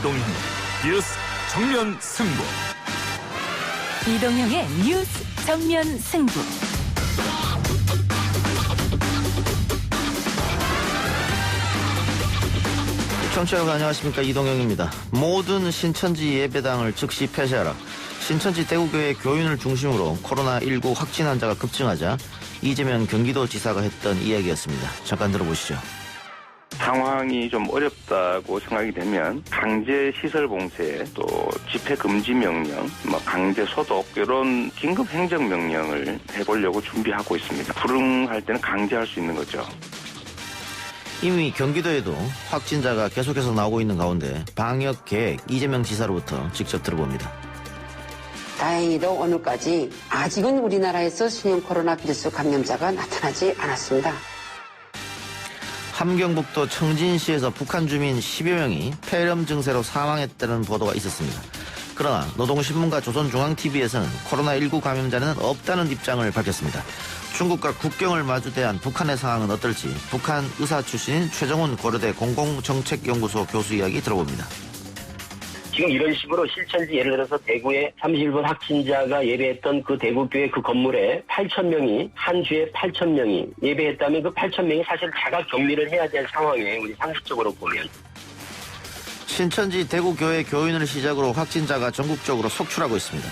이동형 뉴스 정면 승부. 이동형의 뉴스 정면 승부. 청취자 여러분 안녕하십니까, 이동형입니다. 모든 신천지 예배당을 즉시 폐쇄하라. 신천지 대구교회 교인을 중심으로 코로나19 확진 환자가 급증하자 이재명 경기도지사가 했던 이야기였습니다. 잠깐 들어보시죠. 상황이 좀 어렵다고 생각이 되면 강제 시설 봉쇄, 또 집회 금지 명령, 강제 소독 이런 긴급 행정 명령을 해보려고 준비하고 있습니다. 불응할 때는 강제할 수 있는 거죠. 이미 경기도에도 확진자가 계속해서 나오고 있는 가운데 방역 계획 이재명 지사로부터 직접 들어봅니다. 다행히도 오늘까지 아직은 우리나라에서 신형 코로나 비루스 감염자가 나타나지 않았습니다. 함경북도 청진시에서 북한 주민 10여 명이 폐렴 증세로 사망했다는 보도가 있었습니다. 그러나 노동신문과 조선중앙TV에서는 코로나19 감염자는 없다는 입장을 밝혔습니다. 중국과 국경을 마주대한 북한의 상황은 어떨지 북한 의사 출신인 최정훈 고려대 공공정책연구소 교수 이야기 들어봅니다. 지금 이런 식으로 실천지 예를 들어서 대구에 31번 확진자가 예배했던 그 대구교회 그 건물에 8,000명이 한 주에 8,000명이 예배했다면 그 8,000명이 사실 자가 격리를 해야 될 상황이에요. 우리 상식적으로 보면. 신천지 대구교회 교인을 시작으로 확진자가 전국적으로 속출하고 있습니다.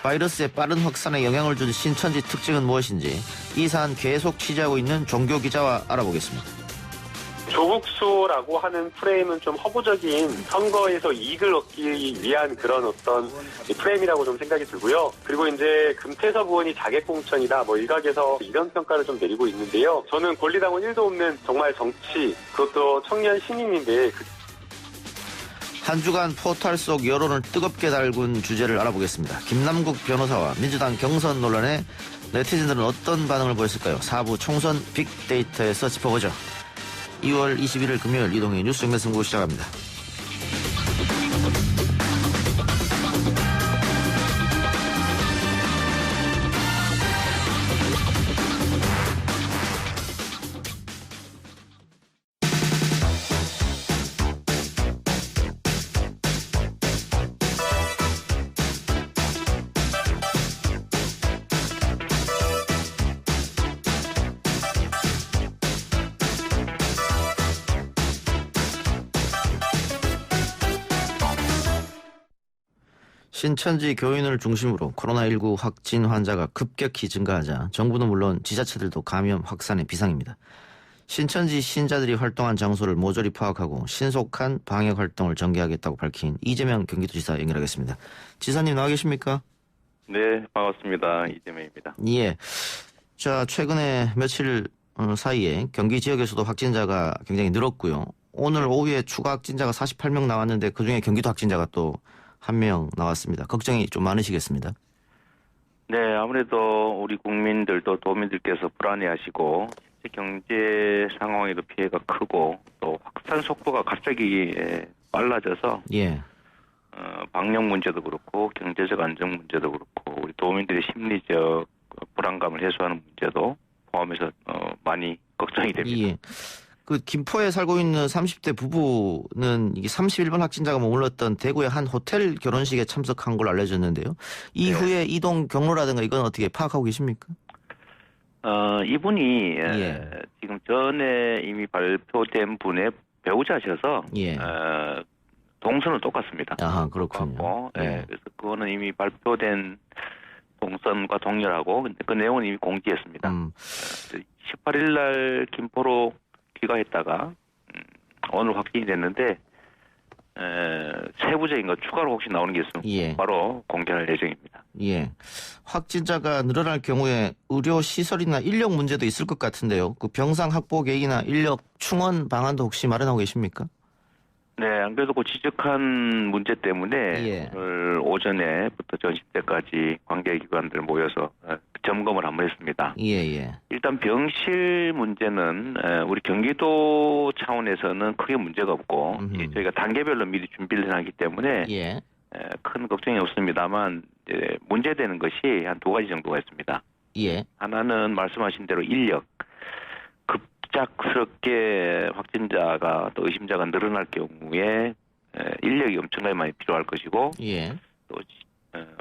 바이러스의 빠른 확산에 영향을 준 신천지 특징은 무엇인지 이 사안 계속 취재하고 있는 종교기자와 알아보겠습니다. 조국수라고 하는 프레임은 좀 허구적인 선거에서 이익을 얻기 위한 그런 어떤 프레임이라고 좀 생각이 들고요. 그리고 이제 금태섭 의원이 자객공천이다 일각에서 이런 평가를 좀 내리고 있는데요. 저는 권리당원 1도 없는 정말 정치, 그것도 청년 신인인데 한 주간 포털 속 여론을 뜨겁게 달군 주제를 알아보겠습니다. 김남국 변호사와 민주당 경선 논란에 네티즌들은 어떤 반응을 보였을까요? 4부 총선 빅데이터에서 짚어보죠. 2월 21일 금요일 이동의 뉴스 정면 승부 시작합니다. 신천지 교인을 중심으로 코로나19 확진 환자가 급격히 증가하자 정부는 물론 지자체들도 감염 확산의 비상입니다. 신천지 신자들이 활동한 장소를 모조리 파악하고 신속한 방역 활동을 전개하겠다고 밝힌 이재명 경기도지사 연결하겠습니다. 지사님 나와 계십니까? 네, 반갑습니다. 이재명입니다. 예. 자, 최근에 며칠 사이에 경기 지역에서도 확진자가 굉장히 늘었고요. 오늘 오후에 추가 확진자가 48명 나왔는데 그중에 경기도 확진자가 또 1명 나왔습니다. 걱정이 좀 많으시겠습니다. 네, 아무래도 우리 국민들도 도민들께서 불안해하시고 경제 상황에도 피해가 크고 또 확산 속도가 갑자기 빨라져서 예. 방역 문제도 그렇고 경제적 안정 문제도 그렇고 우리 도민들의 심리적 불안감을 해소하는 문제도 포함해서 많이 걱정이 됩니다. 예. 그 김포에 살고 있는 30대 부부는 이게 31번 확진자가 머물렀던 대구의 한 호텔 결혼식에 참석한 걸로 알려졌는데요. 이후에 이동 경로라든가 이건 어떻게 파악하고 계십니까? 이분이 예. 지금 전에 이미 발표된 분의 배우자셔서 예. 동선은 똑같습니다. 아, 그렇군요. 예. 그래서 그거는 이미 발표된 동선과 동일하고 그 내용은 이미 공지했습니다. 18일 날 김포로 귀가했다가 오늘 확진이 됐는데 세부적인 거 추가로 혹시 나오는 게 있으면 예. 바로 공개할 예정입니다. 예. 확진자가 늘어날 경우에 의료 시설이나 인력 문제도 있을 것 같은데요. 그 병상 확보 계획이나 인력 충원 방안도 혹시 마련하고 계십니까? 네, 안 그래도 그 지적한 문제 때문에 예. 오늘 오전에부터 전시때까지 관계기관들 모여서 점검을 한번 했습니다. 예. 일단 병실 문제는 우리 경기도 차원에서는 크게 문제가 없고 저희가 단계별로 미리 준비를 하기 때문에 예. 큰 걱정이 없습니다만 이제 문제되는 것이 한 두 가지 정도가 있습니다. 예. 하나는 말씀하신 대로 인력. 급작스럽게 확진자가 또 의심자가 늘어날 경우에 인력이 엄청나게 많이 필요할 것이고 예. 또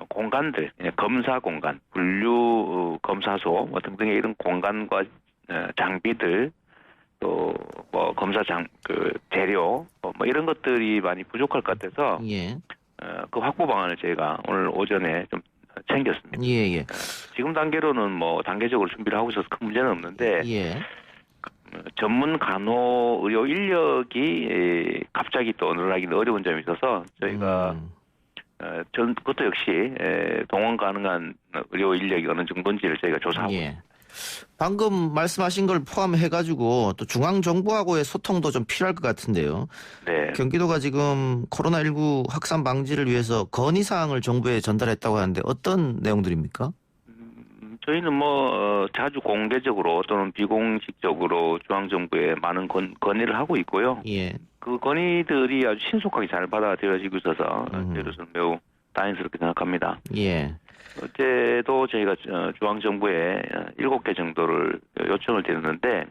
공간들, 검사 공간, 분류 검사소 뭐 등등의 이런 공간과 장비들 또 뭐 검사 재료 뭐 이런 것들이 많이 부족할 것 같아서 예. 그 확보 방안을 저희가 오늘 오전에 좀 챙겼습니다. 예, 예. 지금 단계로는 뭐 단계적으로 준비를 하고 있어서 큰 문제는 없는데 예. 전문 간호 의료 인력이 갑자기 또 늘어나기는 어려운 점이 있어서 저희가 그것도 역시 동원 가능한 의료 인력이 어느 정도인지를 저희가 조사하고 예. 방금 말씀하신 걸 포함해가지고 또 중앙정부하고의 소통도 좀 필요할 것 같은데요. 네. 경기도가 지금 코로나19 확산 방지를 위해서 건의사항을 정부에 전달했다고 하는데 어떤 내용들입니까? 저희는 뭐 자주 공개적으로 또는 비공식적으로 중앙정부에 많은 건의를 하고 있고요. 예. 그 건의들이 아주 신속하게 잘 받아들여지고 있어서 저희로서는 매우 다행스럽게 생각합니다. 예. 어제도 저희가 중앙정부에 7개 정도를 요청을 드렸는데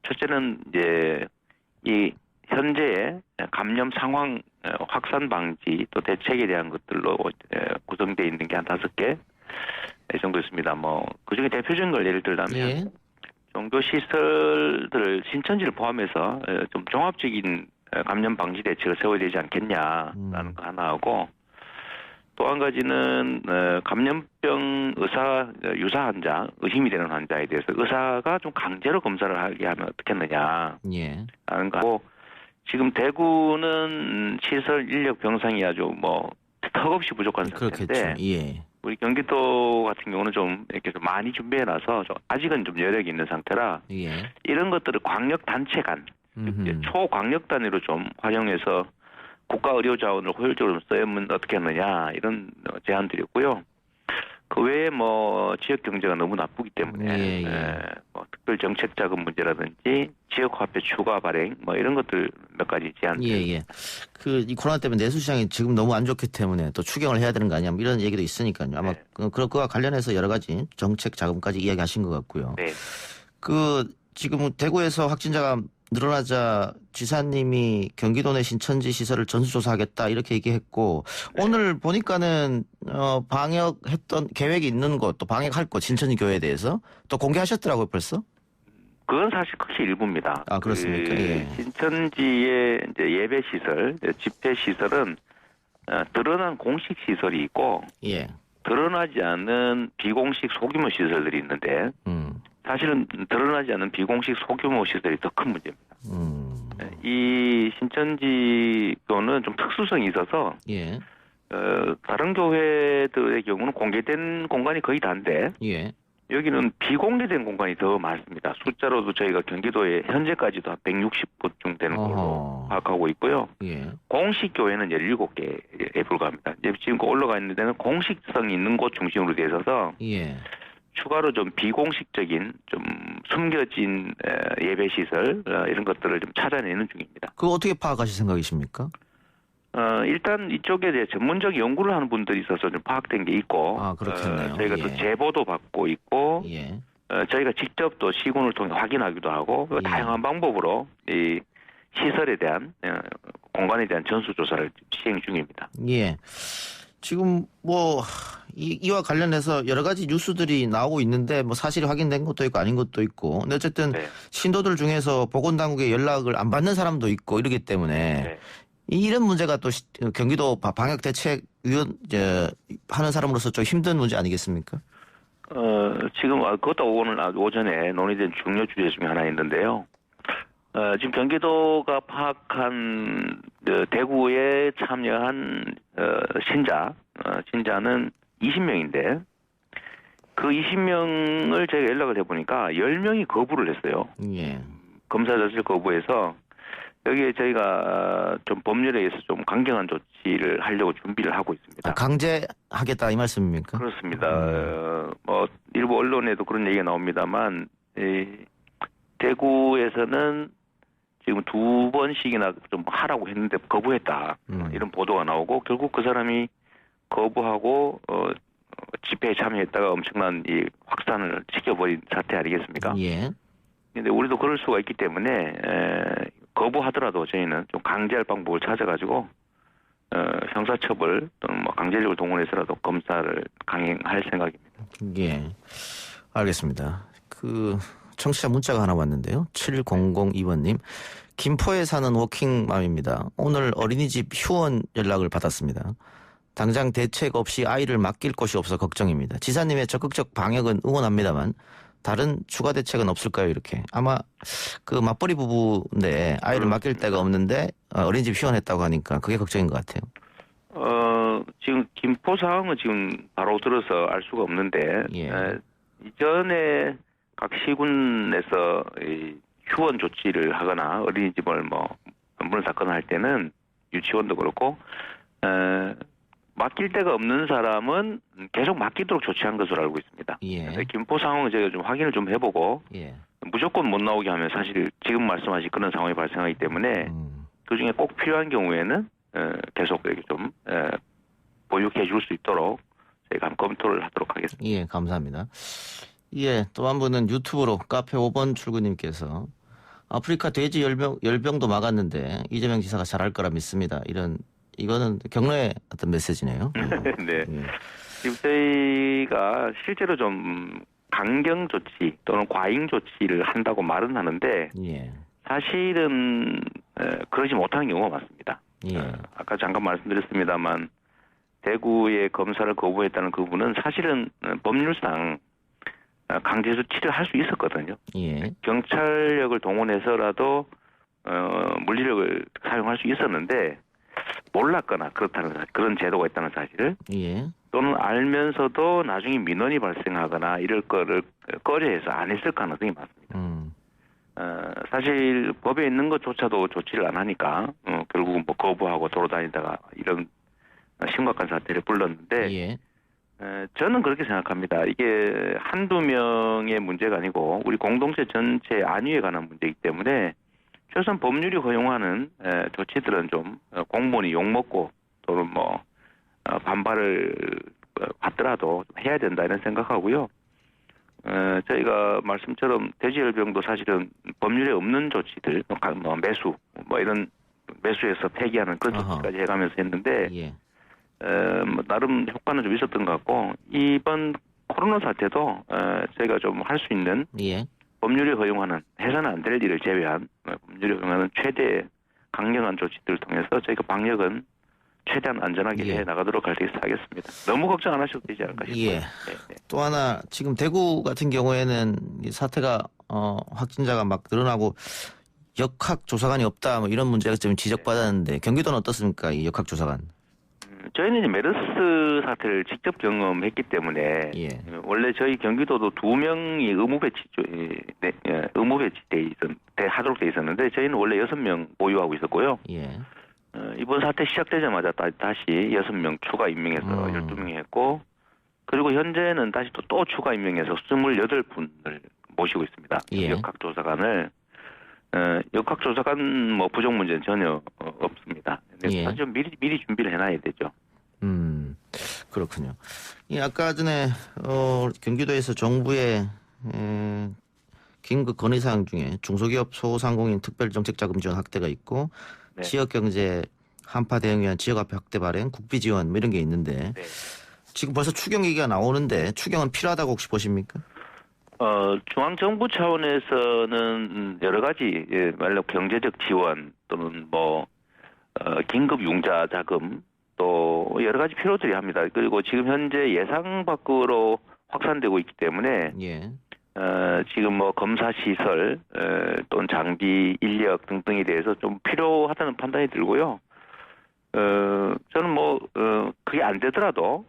첫째는 이제 이 현재의 감염 상황 확산 방지 또 대책에 대한 것들로 구성되어 있는 게 한 5개 정도 있습니다. 뭐 그중에 대표적인 걸 예를 들자면 예. 종교 시설들을 신천지를 포함해서 좀 종합적인 감염 방지 대책을 세워야 되지 않겠냐라는 거 하나 하고 또 한 가지는 감염병 유사 환자, 의심이 되는 환자에 대해서 의사가 좀 강제로 검사를 하게 하면 어떻겠느냐 예. 하는 거 하고 지금 대구는 시설 인력 병상이 아주 뭐 턱없이 부족한 상태인데 그렇겠죠. 예. 우리 경기도 같은 경우는 좀 이렇게 좀 많이 준비해놔서 아직은 좀 여력이 있는 상태라 예. 이런 것들을 광역 단체 간, 초광역 단위로 좀 활용해서 국가 의료 자원을 효율적으로 쓰면 어떻게 하느냐 이런 제안드렸고요. 그 외에 뭐 지역 경제가 너무 나쁘기 때문에 뭐 특별 정책 자금 문제라든지 지역 화폐 추가 발행 뭐 이런 것들 몇 가지 제안드립니다. 예. 이 코로나 때문에 내수 시장이 지금 너무 안 좋기 때문에 또 추경을 해야 되는 거 아니냐 뭐 이런 얘기도 있으니까요. 아마 그것과 관련해서 여러 가지 정책 자금까지 이야기하신 것 같고요. 네. 지금 대구에서 확진자가 늘어나자 지사님이 경기도 내 신천지 시설을 전수조사하겠다 이렇게 얘기했고 오늘 보니까는 방역했던 계획이 있는 곳 또 방역할 곳 신천지 교회에 대해서 또 공개하셨더라고요 벌써. 그건 사실 극히 일부입니다. 아 그렇습니까? 예. 신천지의 이제 예배 시설, 집회 시설은 드러난 공식 시설이 있고 예. 드러나지 않은 비공식 소규모 시설들이 있는데 사실은 드러나지 않은 비공식 소규모 시설이 더 큰 문제입니다. 이 신천지교는 좀 특수성이 있어서 예. 다른 교회들의 경우는 공개된 공간이 거의 다인데 예. 여기는 비공개된 공간이 더 많습니다. 숫자로도 저희가 경기도에 현재까지도 한 160곳 되는 걸로 파악하고 있고요. 예. 공식 교회는 17개에 불과합니다. 지금 올라가 있는 데는 공식성이 있는 곳 중심으로 되어 있어서 예. 추가로 좀 비공식적인 좀 숨겨진 예배 시설 이런 것들을 좀 찾아내는 중입니다. 그거 어떻게 파악하실 생각이십니까? 일단 이쪽에 대해 전문적 연구를 하는 분들이 있어서 좀 파악된 게 있고, 그렇겠네요. 저희가 또 제보도 받고 있고, 예. 저희가 직접 또 시군을 통해 확인하기도 하고, 다양한 방법으로 이 시설에 대한 공간에 대한 전수조사를 시행 중입니다. 예. 지금 이와 관련해서 여러 가지 뉴스들이 나오고 있는데 사실이 확인된 것도 있고 아닌 것도 있고 근데 어쨌든 신도들 중에서 보건당국의 연락을 안 받는 사람도 있고 이러기 때문에 이런 문제가 또 경기도 방역대책위원 하는 사람으로서 좀 힘든 문제 아니겠습니까? 지금 그것도 오늘 오전에 논의된 중요 주제 중에 하나 있는데요. 지금 경기도가 파악한 대구에 참여한 신자는 20명인데 그 20명을 제가 연락을 해보니까 10명이 거부를 했어요. 예. 검사 자체를 거부해서 여기에 저희가 좀 법률에 의해서 좀 강경한 조치를 하려고 준비를 하고 있습니다. 강제하겠다 이 말씀입니까? 그렇습니다. 일부 언론에도 그런 얘기가 나옵니다만 대구에서는 지금 2번씩이나 좀 하라고 했는데 거부했다. 이런 보도가 나오고 결국 그 사람이 거부하고 집회에 참여했다가 엄청난 이 확산을 시켜버린 사태 아니겠습니까? 예. 근데 우리도 그럴 수가 있기 때문에 거부하더라도 저희는 좀 강제할 방법을 찾아가지고 형사처벌 또는 뭐 강제력을 동원해서라도 검사를 강행할 생각입니다. 예, 알겠습니다. 그 청취자 문자가 하나 왔는데요. 7002번님. 김포에 사는 워킹맘입니다. 오늘 어린이집 휴원 연락을 받았습니다. 당장 대책 없이 아이를 맡길 곳이 없어 걱정입니다. 지사님의 적극적 방역은 응원합니다만 다른 추가 대책은 없을까요? 이렇게. 아마 그 맞벌이 부부인데 아이를 맡길 데가 없는데 어린이집 휴원했다고 하니까 그게 걱정인 것 같아요. 지금 김포 상황은 지금 바로 들어서 알 수가 없는데 예. 이전에 각 시군에서 이 휴원 조치를 하거나 어린이집을 문을 닫거나 할 때는 유치원도 그렇고 맡길 데가 없는 사람은 계속 맡기도록 조치한 것으로 알고 있습니다. 예. 김포 상황은 제가 좀 확인을 좀 해보고 예. 무조건 못 나오게 하면 사실 지금 말씀하신 그런 상황이 발생하기 때문에 그중에 꼭 필요한 경우에는 계속 이렇게 좀 보육해 줄 수 있도록 저희가 한번 검토를 하도록 하겠습니다. 예, 감사합니다. 예, 또 한 분은 유튜브로 카페 5번 출구님께서 아프리카 돼지 열병도 막았는데 이재명 지사가 잘할 거라 믿습니다. 이거는 격려의 어떤 메시지네요. 네. 예. 지금 저희가 실제로 좀 강경 조치 또는 과잉 조치를 한다고 말은 하는데 예. 사실은 그러지 못하는 경우가 많습니다. 예. 아까 잠깐 말씀드렸습니다만 대구의 검사를 거부했다는 그분은 사실은 법률상 강제 조치를 할 수 있었거든요. 예. 경찰력을 동원해서라도 물리력을 사용할 수 있었는데 몰랐거나 그런 제도가 있다는 사실을 예. 또는 알면서도 나중에 민원이 발생하거나 이럴 거를 꺼려해서 안 했을 가능성이 많습니다. 사실 법에 있는 것조차도 조치를 안 하니까 결국은 뭐 거부하고 돌아다니다가 이런 심각한 사태를 불렀는데 예. 저는 그렇게 생각합니다. 이게 한두 명의 문제가 아니고 우리 공동체 전체 안위에 관한 문제이기 때문에 최소한 법률이 허용하는 조치들은 좀 공무원이 욕먹고 또는 뭐 반발을 받더라도 해야 된다 이런 생각하고요. 저희가 말씀처럼 돼지열병도 사실은 법률에 없는 조치들, 매수, 이런 매수해서 폐기하는 그런 조치까지 해가면서 했는데 예. 나름 효과는 좀 있었던 것 같고 이번 코로나 사태도 저희가 좀 할 수 있는 예. 법률이 허용하는 해서는 안 될 일을 제외한 법률이 허용하는 최대 강력한 조치들을 통해서 저희가 방역은 최대한 안전하게 예. 해 나가도록 하겠습니다. 너무 걱정 안 하셔도 되지 않을까 싶어요. 예. 네. 또 하나 지금 대구 같은 경우에는 이 사태가 확진자가 막 늘어나고 역학조사관이 없다 뭐 이런 문제가 좀 지적받았는데 경기도는 어떻습니까? 이 역학조사관. 저희는 이제 메르스 사태를 직접 경험했기 때문에 예. 원래 저희 경기도도 2명이 의무 배치돼 하도록 돼 있었는데 저희는 원래 6명 보유하고 있었고요. 예. 이번 사태 시작되자마자 다시 6명 추가 임명해서 12명이 했고 그리고 현재는 다시 또 추가 임명해서 28분을 모시고 있습니다. 예. 역학조사관을 역학조사관 뭐 부족 문제는 전혀 없습니다. 예. 사실 미리 준비를 해놔야 되죠. 그렇군요. 아까 전에 경기도에서 정부의 긴급 건의사항 중에 중소기업 소상공인 특별정책자금 지원 확대가 있고 네. 지역경제 한파 대응 위한 지역화폐 확대 발행, 국비 지원 뭐 이런 게 있는데 네. 지금 벌써 추경 얘기가 나오는데 추경은 필요하다고 혹시 보십니까? 중앙정부 차원에서는 여러 가지 말로 경제적 지원 또는 긴급 융자 자금 또 여러 가지 필요들이 합니다. 그리고 지금 현재 예상 밖으로 확산되고 있기 때문에 예. 지금 검사 시설 또는 장비 인력 등등에 대해서 좀 필요하다는 판단이 들고요. 저는 그게 안 되더라도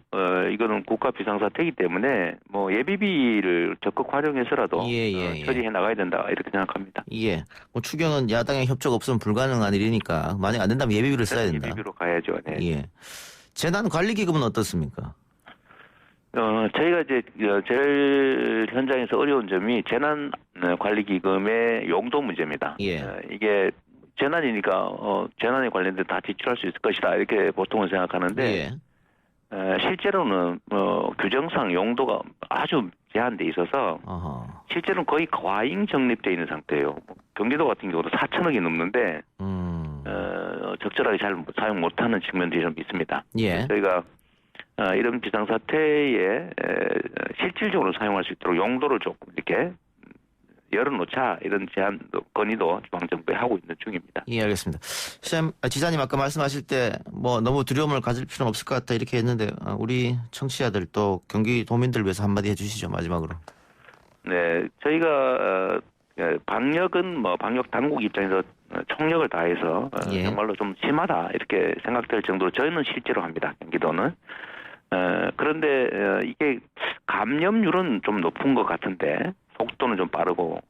이거는 국가 비상사태이기 때문에 예비비를 적극 활용해서라도 예. 처리해 나가야 된다 이렇게 생각합니다. 예. 추경은 야당의 협조가 없으면 불가능한 일이니까 만약 안 된다면 예비비를 써야 된다. 예비비로 가야죠. 네. 예. 재난관리기금은 어떻습니까? 저희가 이제 제일 현장에서 어려운 점이 재난관리기금의 용도 문제입니다. 예. 이게 재난이니까 재난에 관련된 다 지출할 수 있을 것이다 이렇게 보통은 생각하는데 예. 실제로는 규정상 용도가 아주 제한돼 있어서 실제로는 거의 과잉 적립돼 있는 상태예요. 경기도 같은 경우도 4천억이 넘는데 적절하게 잘 사용 못하는 측면들이 좀 있습니다. 예. 저희가 이런 비상사태에 실질적으로 사용할 수 있도록 용도를 조금 이렇게 열어놓자 이런 제안 건의도 중앙정부에 하고 있는 중입니다. 예, 알겠습니다. 지사님 아까 말씀하실 때 뭐 너무 두려움을 가질 필요는 없을 것 같다 이렇게 했는데 우리 청취자들 또 경기도민들 위해서 한마디 해주시죠 마지막으로. 네, 저희가 방역은 뭐 방역 당국 입장에서 총력을 다해서 예. 정말로 좀 심하다 이렇게 생각될 정도로 저희는 실제로 합니다. 경기도는. 그런데 이게 감염률은 좀 높은 것 같은데 속도는 좀 빠르고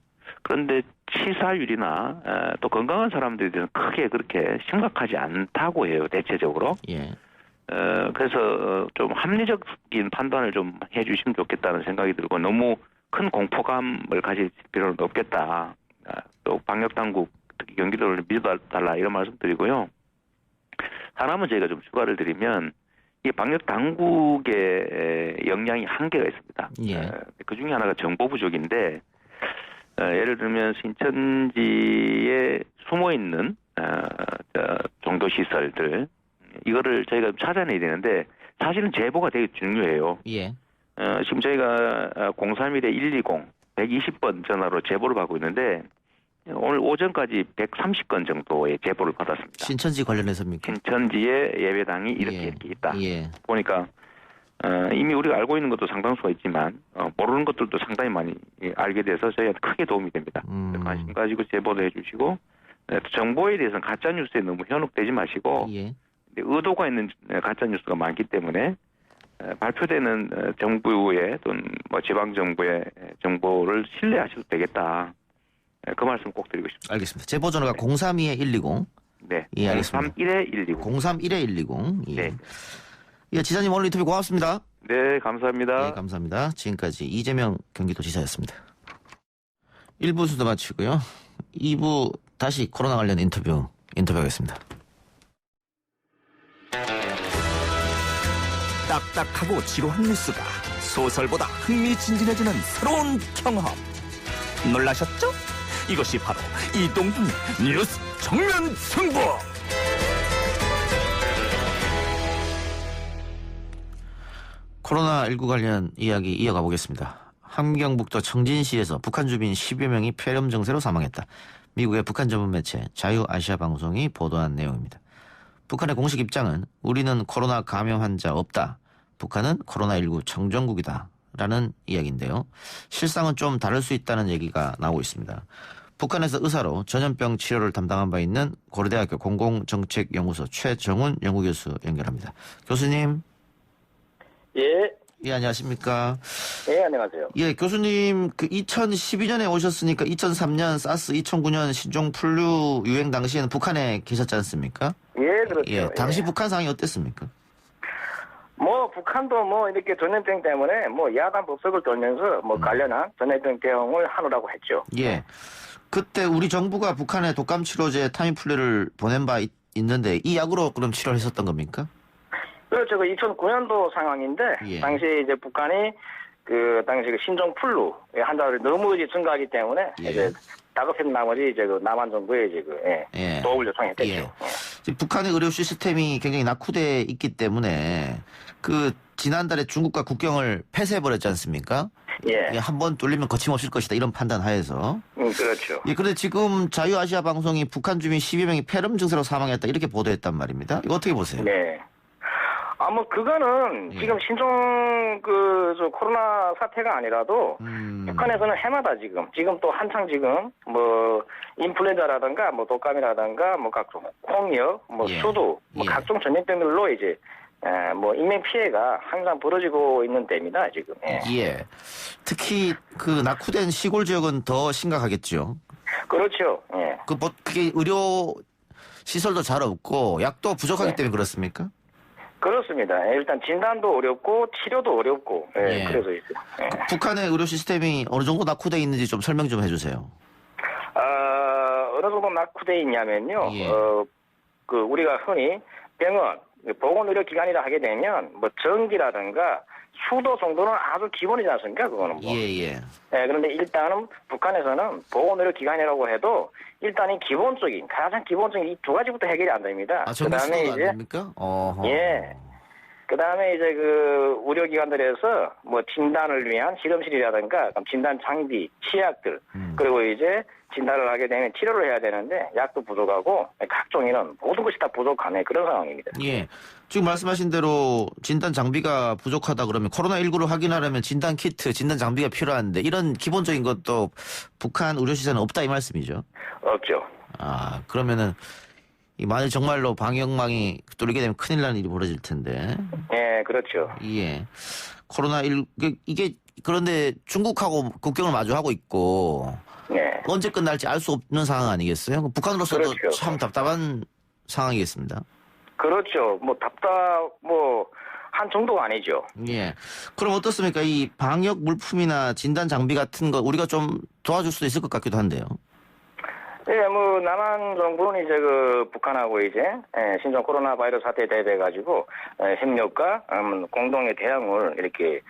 그런데 치사율이나 또 건강한 사람들에 대해서는 크게 그렇게 심각하지 않다고 해요. 대체적으로. 예. 그래서 좀 합리적인 판단을 좀 해주시면 좋겠다는 생각이 들고 너무 큰 공포감을 가질 필요는 없겠다. 또 방역당국 특히 경기도를 믿어달라 이런 말씀드리고요. 하나만 저희가 좀 추가를 드리면 이 방역당국의 역량이 한계가 있습니다. 예. 그중에 하나가 정보 부족인데 예를 들면 신천지에 숨어있는 종교시설들 이거를 저희가 찾아내야 되는데 사실은 제보가 되게 중요해요. 예. 지금 저희가 031-120 120번 전화로 제보를 받고 있는데 오늘 오전까지 130건 정도의 제보를 받았습니다. 신천지 관련해서입니까? 신천지의 예배당이 이렇게 있다. 예. 보니까 이미 우리가 알고 있는 것도 상당수가 있지만 모르는 것들도 상당히 많이 알게 돼서 저희한테 크게 도움이 됩니다. 관심 가지고 제보도 해주시고 정보에 대해서는 가짜 뉴스에 너무 현혹되지 마시고 예. 의도가 있는 가짜 뉴스가 많기 때문에 발표되는 정부의 또는 뭐 지방 정부의 정보를 신뢰하셔도 되겠다. 그 말씀 꼭 드리고 싶습니다. 알겠습니다. 제보 전화가 032-120. 네. 예, 알겠습니다. 031-120. 031-120. 예. 네. 예, 지사님 오늘 인터뷰 고맙습니다. 네, 감사합니다. 네, 감사합니다. 지금까지 이재명 경기도지사였습니다. 1부 수도 마치고요. 2부 다시 코로나 관련 인터뷰하겠습니다. 딱딱하고 지루한 뉴스가 소설보다 흥미진진해지는 새로운 경험. 놀라셨죠? 이것이 바로 이동준 뉴스 정면 승부. 코로나19 관련 이야기 이어가 보겠습니다. 함경북도 청진시에서 북한 주민 10여 명이 폐렴 증세로 사망했다. 미국의 북한 전문 매체 자유아시아방송이 보도한 내용입니다. 북한의 공식 입장은 우리는 코로나 감염 환자 없다. 북한은 코로나19 청정국이다. 라는 이야기인데요. 실상은 좀 다를 수 있다는 얘기가 나오고 있습니다. 북한에서 의사로 전염병 치료를 담당한 바 있는 고려대학교 공공정책연구소 최정훈 연구교수 연결합니다. 교수님. 예. 예, 안녕하십니까. 예, 안녕하세요. 예, 교수님, 2012년에 오셨으니까 2003년 사스, 2009년 신종플루 유행 당시에는 북한에 계셨지 않습니까? 예, 그렇죠. 예, 당시 예. 북한 상황이 어땠습니까? 북한도 이렇게 전염병 때문에 야단 법석을 돌면서 관련한 전염병 대응을 하느라고 했죠. 예. 그때 우리 정부가 북한에 독감 치료제 타미플루를 보낸 바 있는데 이 약으로 그럼 치료를 했었던 겁니까? 그렇죠. 2009년도 상황인데, 예. 당시 이제 북한이 당시 신종플루 환자들이 너무 이제 증가하기 때문에 예. 이제 다급한 나머지 이제 남한 정부에 이제 예. 도움을 요청했겠죠. 예. 지금 북한의 의료 시스템이 굉장히 낙후돼 있기 때문에 지난달에 중국과 국경을 폐쇄해버렸지 않습니까? 예. 한번 뚫리면 거침없을 것이다 이런 판단 하에서. 그렇죠. 예, 그런데 지금 자유아시아 방송이 북한 주민 12여 명이 폐렴 증세로 사망했다 이렇게 보도했단 말입니다. 이거 어떻게 보세요? 네. 그거는 예. 지금 신종 코로나 사태가 아니라도 북한에서는 해마다 지금 또 한창 인플루엔자라든가 독감이라든가 각종 홍역, 예. 수두, 예. 각종 전염병들로 이제 인명 피해가 항상 벌어지고 있는 때입니다, 지금. 예. 예. 특히 낙후된 시골 지역은 더 심각하겠죠. 그렇죠. 예. 그게 의료 시설도 잘 없고 약도 부족하기 네. 때문에 그렇습니까? 그렇습니다. 일단 진단도 어렵고 치료도 어렵고 예. 그래서 있어요. 예. 북한의 의료 시스템이 어느 정도 낙후돼 있는지 좀 설명 좀 해주세요. 어느 정도 낙후돼 있냐면요. 예. 우리가 흔히 병원, 보건의료기관이라 하게 되면 뭐 전기라든가 수도 정도는 아주 기본이지 않습니까? 그거는 뭐. 예. 그런데 일단은 북한에서는 보건의료기관이라고 해도 일단 이 기본적인 가장 기본적인 이 두 가지부터 해결이 안 됩니다. 전기수도가 안 됩니까? 예. 그다음에 이제 그 의료기관들에서 뭐 진단을 위한 실험실이라든가 진단 장비, 치약들 그리고 이제 진단을 하게 되면 치료를 해야 되는데 약도 부족하고 각종 이런 모든 것이 다 부족하네 그런 상황입니다. 예. 지금 말씀하신 대로 진단 장비가 부족하다 그러면 코로나19를 확인하려면 진단 키트, 진단 장비가 필요한데 이런 기본적인 것도 북한 의료시설은 없다 이 말씀이죠? 없죠. 그러면은 만약 정말로 방역망이 뚫리게 되면 큰일 나는 일이 벌어질 텐데. 예, 그렇죠. 예. 코로나19 이게 그런데 중국하고 국경을 마주하고 있고 네. 언제 끝날지 알 수 없는 상황 아니겠어요? 북한으로서도 그렇죠. 참 답답한 상황이겠습니다. 그렇죠. 한 정도가 아니죠. 예. 그럼 어떻습니까? 이 방역 물품이나 진단 장비 같은 거 우리가 좀 도와줄 수도 있을 것 같기도 한데요. 예, 남한 정부는 이제 북한하고 이제 신종 코로나 바이러스 사태에 대비해가지고 협력과 공동의 대응을 이렇게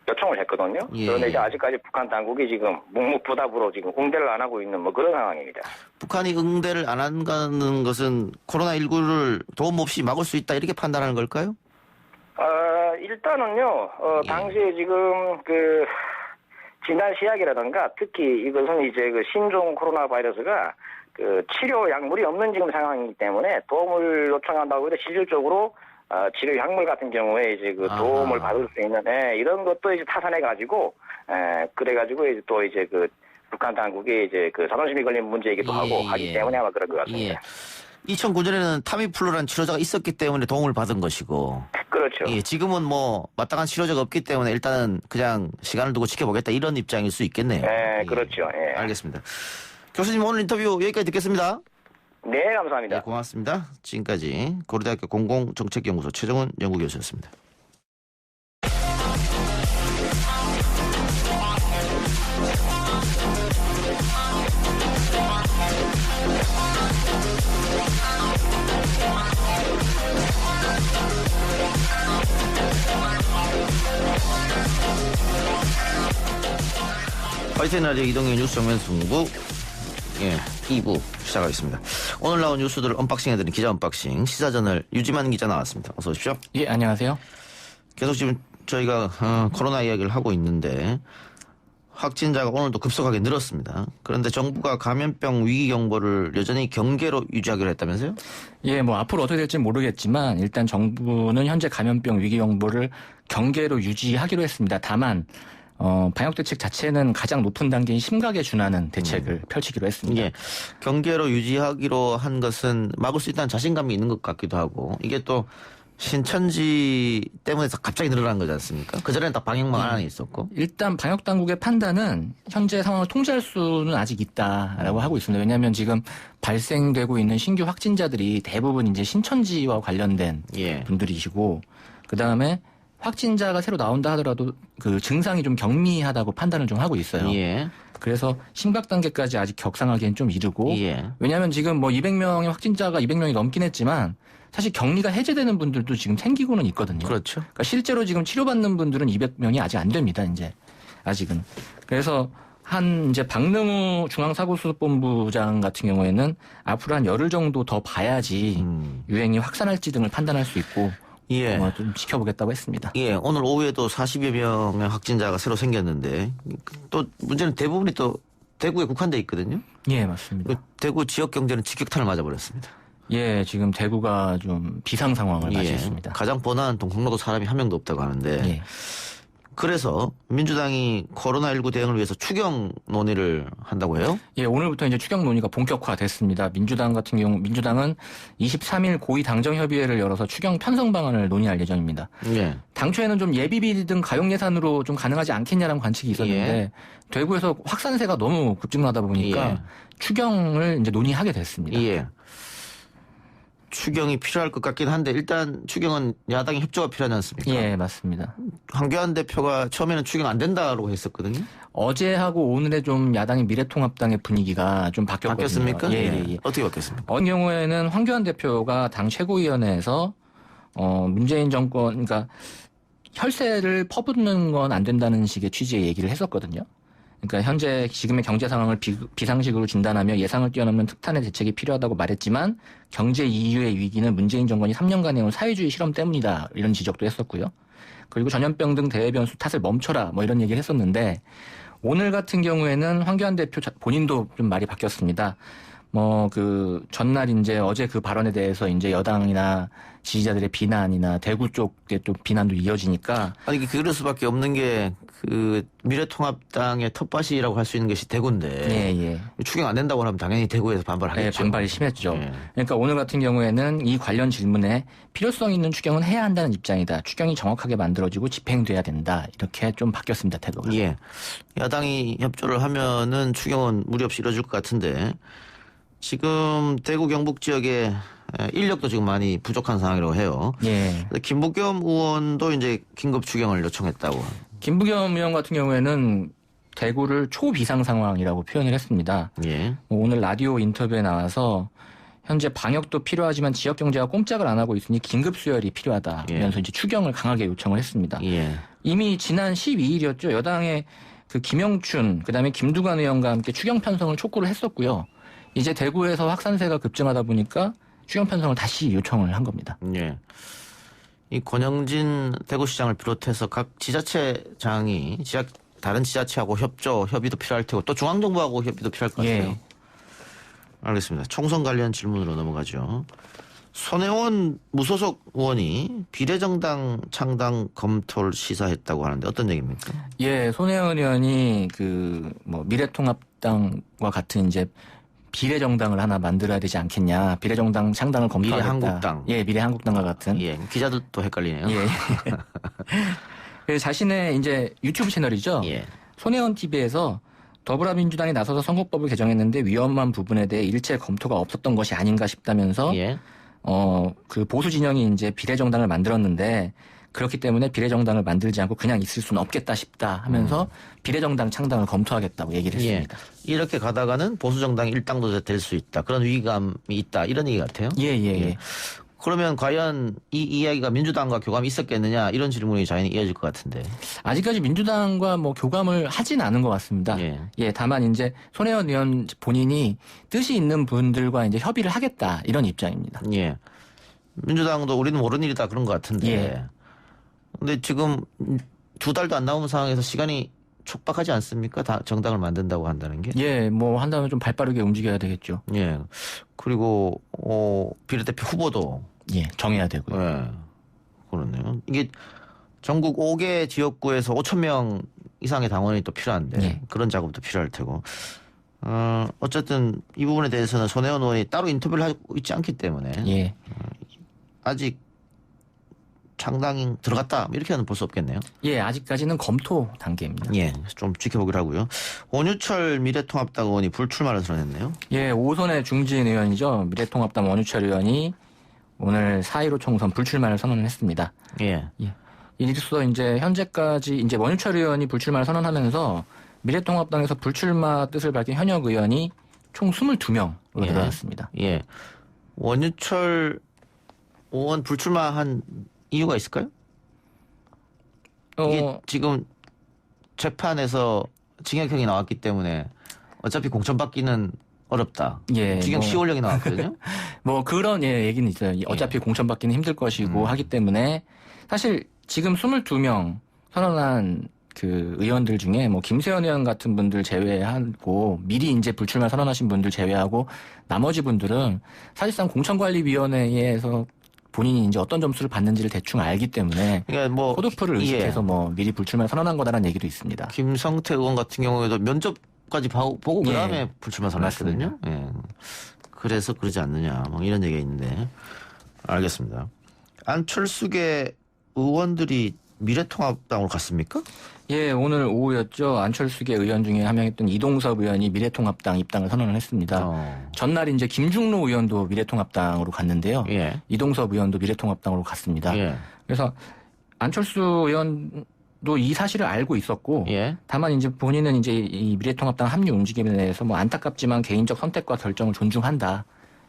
요청을 했거든요. 예. 그런데 이제 아직까지 북한 당국이 지금 묵묵부답으로 지금 응대를 안 하고 있는 그런 상황입니다. 북한이 응대를 안 한다는 것은 코로나19를 도움 없이 막을 수 있다 이렇게 판단하는 걸까요? 일단은요, 당시에 지금 진단 시약이라든가 특히 이것은 이제 신종 코로나 바이러스가 치료 약물이 없는 지금 상황이기 때문에 도움을 요청한다고 해도 실질적으로 치료 약물 같은 경우에 이제 도움을 받을 수 있는 이런 것도 이제 타산해 가지고 그래가지고 이제 또 이제 북한 당국이 이제 자존심이 걸린 문제이기도 하고 하기 때문에 아마 그런 것 같습니다. 2009년에는 타미플루라는 치료제가 있었기 때문에 도움을 받은 것이고. 그렇죠. 예, 지금은 마땅한 치료제가 없기 때문에 일단은 그냥 시간을 두고 지켜보겠다 이런 입장일 수 있겠네요. 네, 그렇죠. 예. 알겠습니다. 교수님 오늘 인터뷰 여기까지 듣겠습니다. 네, 감사합니다. 네, 고맙습니다. 지금까지 고려대학교 공공정책연구소 최정훈 연구교수였습니다. 화이트인 라디오 이동현 뉴스 정면 승부 2부 시작하겠습니다. 오늘 나온 뉴스들을 언박싱해드리는 기자 언박싱 시사저널 유지만 기자 나왔습니다. 어서 오십시오. 예, 안녕하세요. 계속 지금 저희가 코로나 이야기를 하고 있는데 확진자가 오늘도 급속하게 늘었습니다. 그런데 정부가 감염병 위기 경보를 여전히 경계로 유지하기로 했다면서요? 예, 앞으로 어떻게 될지 모르겠지만 일단 정부는 현재 감염병 위기 경보를 경계로 유지하기로 했습니다. 다만 방역 대책 자체는 가장 높은 단계인 심각에 준하는 대책을 펼치기로 했습니다. 예, 경계로 유지하기로 한 것은 막을 수 있다는 자신감이 있는 것 같기도 하고 이게 또 신천지 때문에 갑자기 늘어난 거지 않습니까? 그전에는 다 방역망 안에 있었고. 일단 방역 당국의 판단은 현재 상황을 통제할 수는 아직 있다라고 하고 있습니다. 왜냐하면 지금 발생되고 있는 신규 확진자들이 대부분 이제 신천지와 관련된 분들이시고 그다음에 확진자가 새로 나온다 하더라도 증상이 좀 경미하다고 판단을 좀 하고 있어요. 그래서 심각 단계까지 아직 격상하기엔 좀 이르고 왜냐하면 지금 200명의 확진자가 200명이 넘긴 했지만 사실 격리가 해제되는 분들도 지금 생기고는 있거든요. 그렇죠. 그러니까 실제로 지금 치료받는 분들은 200명이 아직 안 됩니다. 이제 아직은. 그래서 이제 박능우 중앙사고수습본부장 같은 경우에는 앞으로 한 열흘 정도 더 봐야지 유행이 확산할지 등을 판단할 수 있고 좀 지켜보겠다고 했습니다. 예, 오늘 오후에도 40여 명의 확진자가 새로 생겼는데 또 문제는 대부분이 또 대구에 국한돼 있거든요. 예, 맞습니다. 대구 지역 경제는 직격탄을 맞아버렸습니다. 예, 지금 대구가 좀 비상 상황을 맞이했습니다. 가장 번화한 동성로도 사람이 한 명도 없다고 하는데 그래서 민주당이 코로나19 대응을 위해서 추경 논의를 한다고 해요? 예, 오늘부터 이제 추경 논의가 본격화됐습니다. 민주당은 23일 고위 당정협의회를 열어서 추경 편성 방안을 논의할 예정입니다. 당초에는 좀 예비비 등 가용 예산으로 좀 가능하지 않겠냐라는 관측이 있었는데 대구에서 확산세가 너무 급증하다 보니까 추경을 이제 논의하게 됐습니다. 추경이 필요할 것 같긴 한데 일단 추경은 야당의 협조가 필요하지 않습니까? 예, 맞습니다. 황교안 대표가 처음에는 추경 안 된다고 했었거든요. 어제하고 오늘의 좀 야당의 미래통합당의 분위기가 좀 바뀌었거든요. 바뀌었습니까? 예. 어떻게 바뀌었습니까? 어느 경우에는 황교안 대표가 당 최고위원회에서 문재인 정권, 그러니까 혈세를 퍼붓는 건 안 된다는 식의 취지의 얘기를 했었거든요. 그러니까 현재 지금의 경제 상황을 비상식으로 진단하며 예상을 뛰어넘는 특단의 대책이 필요하다고 말했지만 경제 이유의 위기는 문재인 정권이 3년간 해온 사회주의 실험 때문이다. 이런 지적도 했었고요. 그리고 전염병 등 대외 변수 탓을 멈춰라. 뭐 이런 얘기를 했었는데 오늘 같은 경우에는 황교안 대표 본인도 좀 말이 바뀌었습니다. 전날 이제 어제 그 발언에 대해서 이제 여당이나 지지자들의 비난이나 대구 쪽의 또 비난도 이어지니까. 아니, 그럴 수밖에 없는 게 미래통합당의 텃밭이라고 할 수 있는 것이 대구인데. 예. 추경 안 된다고 하면 당연히 대구에서 반발하겠죠. 네, 반발이 심했죠. 예. 그러니까 오늘 같은 경우에는 이 관련 질문에 필요성 있는 추경은 해야 한다는 입장이다. 추경이 정확하게 만들어지고 집행돼야 된다. 이렇게 좀 바뀌었습니다, 태도가. 예. 야당이 협조를 하면은 추경은 무리 없이 이뤄질 것 같은데. 지금 대구 경북 지역에 인력도 지금 많이 부족한 상황이라고 해요. 예. 김부겸 의원도 이제 긴급 추경을 요청했다고. 김부겸 의원 같은 경우에는 대구를 초비상 상황이라고 표현을 했습니다. 예. 오늘 라디오 인터뷰에 나와서 현재 방역도 필요하지만 지역 경제가 꼼짝을 안 하고 있으니 긴급 수혈이 필요하다면서 이제 추경을 강하게 요청을 했습니다. 예. 이미 지난 12일이었죠. 여당의 김영춘, 그다음에 김두관 의원과 함께 추경 편성을 촉구를 했었고요. 이제 대구에서 확산세가 급증하다 보니까 추경 편성을 다시 요청을 한 겁니다. 예. 이 권영진 대구시장을 비롯해서 각 지자체장이 다른 지자체하고 협의도 필요할 테고 또 중앙정부하고 협의도 필요할 것 같아요. 예. 알겠습니다. 총선 관련 질문으로 넘어가죠. 손혜원 무소속 의원이 비례정당 창당 검토를 시사했다고 하는데 어떤 얘기입니까? 예, 손혜원 의원이 미래통합당과 같은 이제 비례정당을 하나 만들어야 되지 않겠냐. 비례정당 창당을 검토하겠다. 미래한국당. 예, 미래한국당과 같은. 예, 기자들도 헷갈리네요. 예. 그래서 자신의 이제 유튜브 채널이죠. 예. 손혜원 TV에서 더불어민주당이 나서서 선거법을 개정했는데 위험한 부분에 대해 일체 검토가 없었던 것이 아닌가 싶다면서 예. 그 보수 진영이 이제 비례정당을 만들었는데 그렇기 때문에 비례정당을 만들지 않고 그냥 있을 수는 없겠다 싶다 하면서 비례정당 창당을 검토하겠다고 얘기를 했습니다. 예. 이렇게 가다가는 보수정당이 일당도 될 수 있다. 그런 위기감이 있다. 이런 얘기 같아요. 예. 그러면 과연 이 이야기가 민주당과 교감이 있었겠느냐 이런 질문이 자연히 이어질 것 같은데. 아직까지 민주당과 교감을 하진 않은 것 같습니다. 예, 다만 이제 손혜원 의원 본인이 뜻이 있는 분들과 이제 협의를 하겠다 이런 입장입니다. 예. 민주당도 우리는 모르는 일이다 그런 것 같은데. 예. 근데 지금 2달도 안 남은 상황에서 시간이 촉박하지 않습니까? 다 정당을 만든다고 한다는 게. 예, 한다면 좀 발빠르게 움직여야 되겠죠. 예. 그리고 비례대표 후보도 정해야 되고요. 예. 그렇네요. 이게 전국 5개 지역구에서 5,000명 이상의 당원이 또 필요한데 그런 작업도 필요할 테고. 어쨌든 이 부분에 대해서는 손혜원 의원이 따로 인터뷰를 하고 있지 않기 때문에 아직 창당이 들어갔다 이렇게는 볼 수 없겠네요. 예, 아직까지는 검토 단계입니다. 예, 좀 지켜보기로 하고요. 원유철 미래통합당 의원이 불출마를 선언했네요. 예, 5선의 중진 의원이죠. 미래통합당 원유철 의원이 오늘 4.15 총선 불출마를 선언을 했습니다. 예. 이로써 이제 현재까지 이제 원유철 의원이 불출마를 선언하면서 미래통합당에서 불출마 뜻을 밝힌 현역 의원이 총 22명으로 늘어났습니다. 예. 원유철 의원 불출마한 이유가 있을까요? 이게 지금 재판에서 징역형이 나왔기 때문에 어차피 공천받기는 어렵다. 예. 징역 10월형이 나왔거든요. 그런 얘기는 있어요. 어차피 공천받기는 힘들 것이고 하기 때문에 사실 지금 22명 선언한 그 의원들 중에 김세현 의원 같은 분들 제외하고 미리 이제 불출마 선언하신 분들 제외하고 나머지 분들은 사실상 공천관리위원회에서 본인이 이제 어떤 점수를 받는지를 대충 알기 때문에 그러니까 컷오프를 의식해서 미리 불출마 선언한 거다라는 얘기도 있습니다. 김성태 의원 같은 경우에도 면접까지 보고 그다음에 불출마 선언했거든요. 예. 그래서 그러지 않느냐 이런 얘기가 있는데 알겠습니다. 안철수계 의원들이 미래통합당으로 갔습니까? 예, 오늘 오후였죠. 안철수계 의원 중에 한 명이었던 이동섭 의원이 미래통합당 입당을 선언을 했습니다. 전날 이제 김중로 의원도 미래통합당으로 갔는데요. 이동섭 의원도 미래통합당으로 갔습니다. 그래서 안철수 의원도 이 사실을 알고 있었고, 다만 이제 본인은 이제 이 미래통합당 합류 움직임에 대해서 안타깝지만 개인적 선택과 결정을 존중한다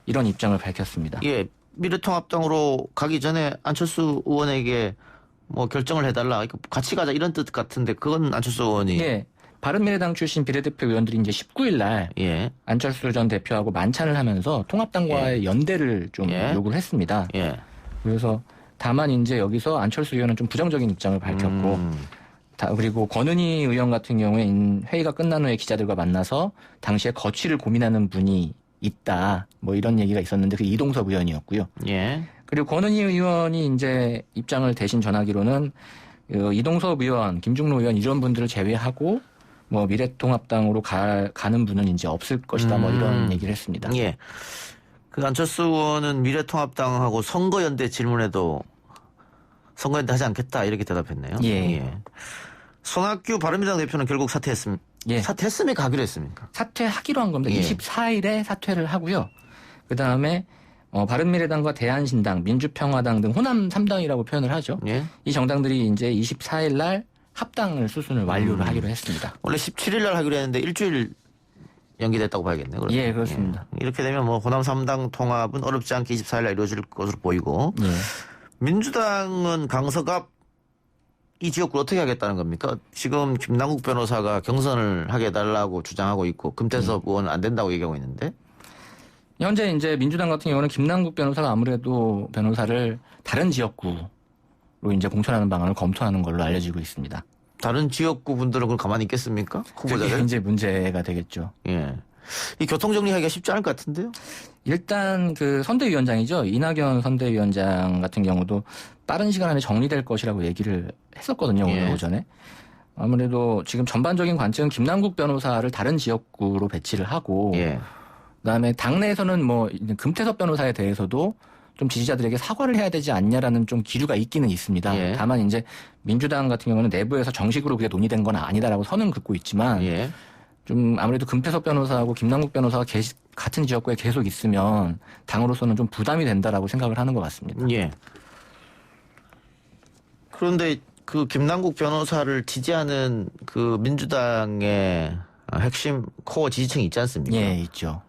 이런 입장을 밝혔습니다. 예, 미래통합당으로 가기 전에 안철수 의원에게 뭐 결정을 해달라, 같이 가자 이런 뜻 같은데 그건 안철수 의원이 예. 바른미래당 출신 비례대표 의원들이 이제 19일 날 예. 안철수 전 대표하고 만찬을 하면서 통합당과의 연대를 좀 요구를 했습니다. 예. 그래서 다만 이제 여기서 안철수 의원은 좀 부정적인 입장을 밝혔고 그리고 권은희 의원 같은 경우에 회의가 끝난 후에 기자들과 만나서 당시에 거취를 고민하는 분이 있다. 뭐 이런 얘기가 있었는데 그 이동섭 의원이었고요. 예. 그리고 권은희 의원이 이제 입장을 대신 전하기로는 이동섭 의원, 김중로 의원 이런 분들을 제외하고 뭐 미래통합당으로 가는 분은 이제 없을 것이다. 뭐 이런 얘기를 했습니다. 예. 그 안철수 의원은 미래통합당하고 선거연대 질문에도 선거연대 하지 않겠다 이렇게 대답했네요. 예. 손학규 바른미래당 대표는 결국 사퇴했습니다. 예. 사퇴했으면 가기로 했습니까? 사퇴하기로 한 겁니다. 예. 24일에 사퇴를 하고요. 그다음에 바른미래당과 대한신당, 민주평화당 등 호남 3당이라고 표현을 하죠. 예. 이 정당들이 이제 24일 날 합당을 수순을 완료를 하기로 했습니다. 원래 17일 날 하기로 했는데 일주일 연기됐다고 봐야겠네요. 그러면. 예, 그렇습니다. 예. 이렇게 되면 뭐 호남 3당 통합은 어렵지 않게 24일 날 이루어질 것으로 보이고 예. 민주당은 강서갑 이 지역구를 어떻게 하겠다는 겁니까? 지금 김남국 변호사가 경선을 하게 해달라고 주장하고 있고 금태섭 의원은 안 된다고 얘기하고 있는데 현재 이제 민주당 같은 경우는 김남국 변호사가 아무래도 변호사를 다른 지역구로 이제 공천하는 방안을 검토하는 걸로 알려지고 있습니다. 다른 지역구 분들은 그걸 가만히 있겠습니까? 그게 후보자들? 이제 문제가 되겠죠. 예. 이 교통정리하기가 쉽지 않을 것 같은데요? 일단 그 선대위원장이죠. 이낙연 선대위원장 같은 경우도 빠른 시간 안에 정리될 것이라고 얘기를 했었거든요. 오늘 오전에. 아무래도 지금 전반적인 관측은 김남국 변호사를 다른 지역구로 배치를 하고 그다음에 당내에서는 뭐 금태섭 변호사에 대해서도 좀 지지자들에게 사과를 해야 되지 않냐라는 좀 기류가 있기는 있습니다. 다만 이제 민주당 같은 경우는 내부에서 정식으로 그게 논의된 건 아니다라고 선은 긋고 있지만 좀 아무래도 금태섭 변호사하고 김남국 변호사가 같은 지역구에 계속 있으면 당으로서는 좀 부담이 된다라고 생각을 하는 것 같습니다. 예. 그런데 그 김남국 변호사를 지지하는 그 민주당의 핵심 코어 지지층이 있지 않습니까? 예, 있죠.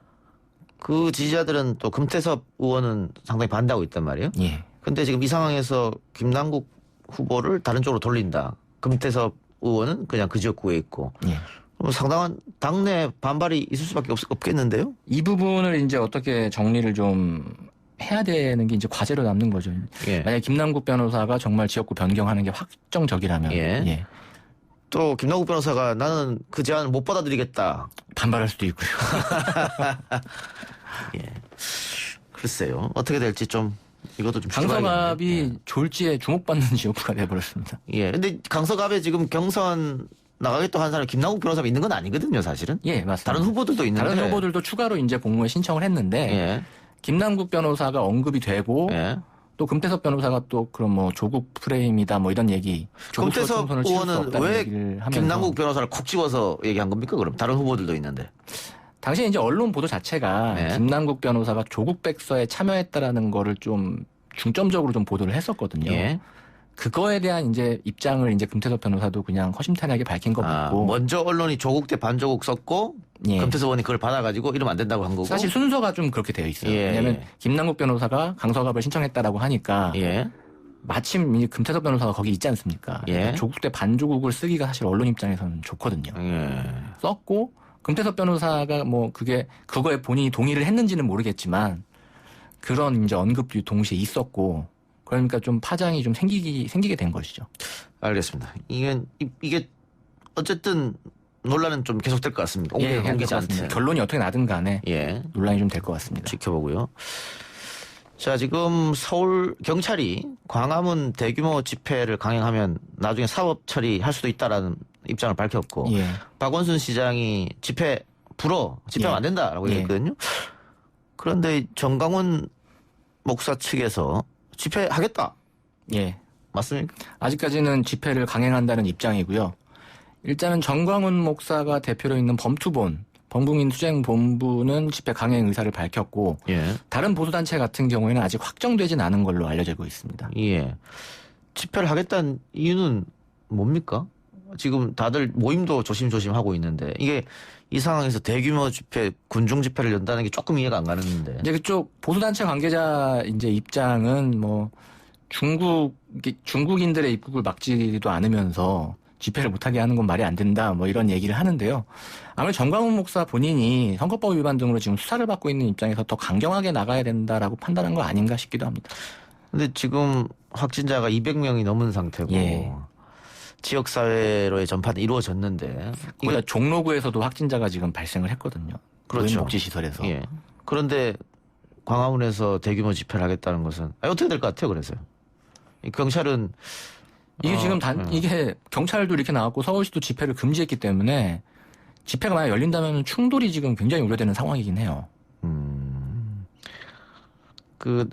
그 지지자들은 또 금태섭 의원은 상당히 반대하고 있단 말이에요. 예. 근데 지금 이 상황에서 김남국 후보를 다른 쪽으로 돌린다. 금태섭 의원은 그냥 그 지역구에 있고. 상당한 당내 반발이 있을 수밖에 없겠는데요? 이 부분을 이제 어떻게 정리를 좀 해야 되는 게 이제 과제로 남는 거죠. 만약에 김남국 변호사가 정말 지역구 변경하는 게 확정적이라면. 또 김남국 변호사가 나는 그 제안을 못 받아들이겠다. 반발할 수도 있고요. 글쎄요. 어떻게 될지 좀 이것도 좀 강서갑이 졸지에 주목받는 지역구가 돼버렸습니다. 근데 강서갑에 지금 경선 나가겠다고 한 사람이 김남국 변호사가 있는 건 아니거든요, 사실은. 예, 맞습니다. 다른 후보들도 있는데. 다른 후보들도 추가로 이제 공모에 신청을 했는데 김남국 변호사가 언급이 되고 또 금태섭 변호사가 또 그런 뭐 조국 프레임이다 뭐 이런 얘기. 금태섭 의원은 왜 김남국 변호사를 콕 집어서 얘기한 겁니까? 그럼 다른 후보들도 있는데. 당시에 이제 언론 보도 자체가 김남국 변호사가 조국 백서에 참여했다라는 거를 좀 중점적으로 좀 보도를 했었거든요. 그거에 대한 이제 입장을 이제 금태섭 변호사도 그냥 허심탄회하게 밝힌 거 같고. 먼저 언론이 조국 대 반조국 썼고 금태섭 의원이 그걸 받아가지고 이러면 안 된다고 한 거고. 사실 순서가 좀 그렇게 되어 있어요. 왜냐하면 김남국 변호사가 강서갑을 신청했다라고 하니까 마침 금태섭 변호사가 거기 있지 않습니까? 그러니까 조국 대 반조국을 쓰기가 사실 언론 입장에서는 좋거든요. 썼고 금태섭 변호사가 뭐 그거에 본인이 동의를 했는지는 모르겠지만 그런 이제 언급도 동시에 있었고. 그러니까 좀 파장이 좀 생기게 된 것이죠. 알겠습니다. 이게 어쨌든 논란은 좀 계속될 것 같습니다. 결론이 어떻게 나든 간에 논란이 좀 될 것 같습니다. 지켜보고요. 자, 지금 서울 경찰이 광화문 대규모 집회를 강행하면 나중에 사법 처리할 수도 있다라는 입장을 밝혔고 박원순 시장이 집회하면 안 된다라고 얘기했거든요. 그런데 정강훈 목사 측에서 집회하겠다. 맞습니까? 아직까지는 집회를 강행한다는 입장이고요. 일단은 정광훈 목사가 대표로 있는 범투본, 범국민투쟁본부는 집회 강행 의사를 밝혔고 다른 보수단체 같은 경우에는 아직 확정되진 않은 걸로 알려지고 있습니다. 집회를 하겠다는 이유는 뭡니까? 지금 다들 모임도 조심조심 하고 있는데 이게 이 상황에서 대규모 집회, 군중 집회를 연다는 게 조금 이해가 안 가는데. 이제 그쪽 보수단체 관계자 이제 입장은 뭐 중국인들의 입국을 막지도 않으면서 집회를 못하게 하는 건 말이 안 된다 뭐 이런 얘기를 하는데요. 아무래도 정광훈 목사 본인이 선거법 위반 등으로 지금 수사를 받고 있는 입장에서 더 강경하게 나가야 된다라고 판단한 거 아닌가 싶기도 합니다. 근데 지금 확진자가 200명이 넘은 상태고 예. 지역사회로의 전파는 이루어졌는데 거기다 종로구에서도 확진자가 지금 발생을 했거든요. 그렇죠. 복지시설에서. 예. 그런데 광화문에서 대규모 집회를 하겠다는 것은 어떻게 될 것 같아요? 그래서요. 경찰은 이게 지금 이게 경찰도 이렇게 나왔고 서울시도 집회를 금지했기 때문에 집회가 만약 열린다면 충돌이 지금 굉장히 우려되는 상황이긴 해요.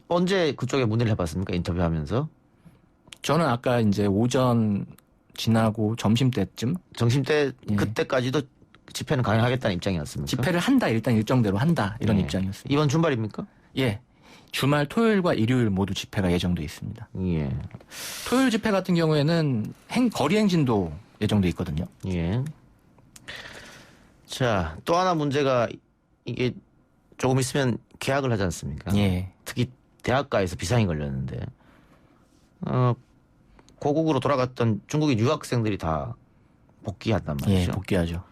언제 그쪽에 문의를 해봤습니까? 인터뷰하면서? 저는 아까 이제 오전 지나고 점심때쯤. 점심때 예. 그때까지도 집회는 가능하겠다는 입장이었습니까? 집회를 한다, 일단 일정대로 한다 이런 예. 입장이었습니다. 이번 주말입니까? 예. 주말 토요일과 일요일 모두 집회가 예정돼 있습니다. 예. 토요일 집회 같은 경우에는 거리 행진도 예정돼 있거든요. 예. 자, 또 하나 문제가 이게 조금 있으면 개학을 하지 않습니까? 예. 특히 대학가에서 비상이 걸렸는데 고국으로 돌아갔던 중국인 유학생들이 다 복귀한단 말이죠. 예, 복귀하죠.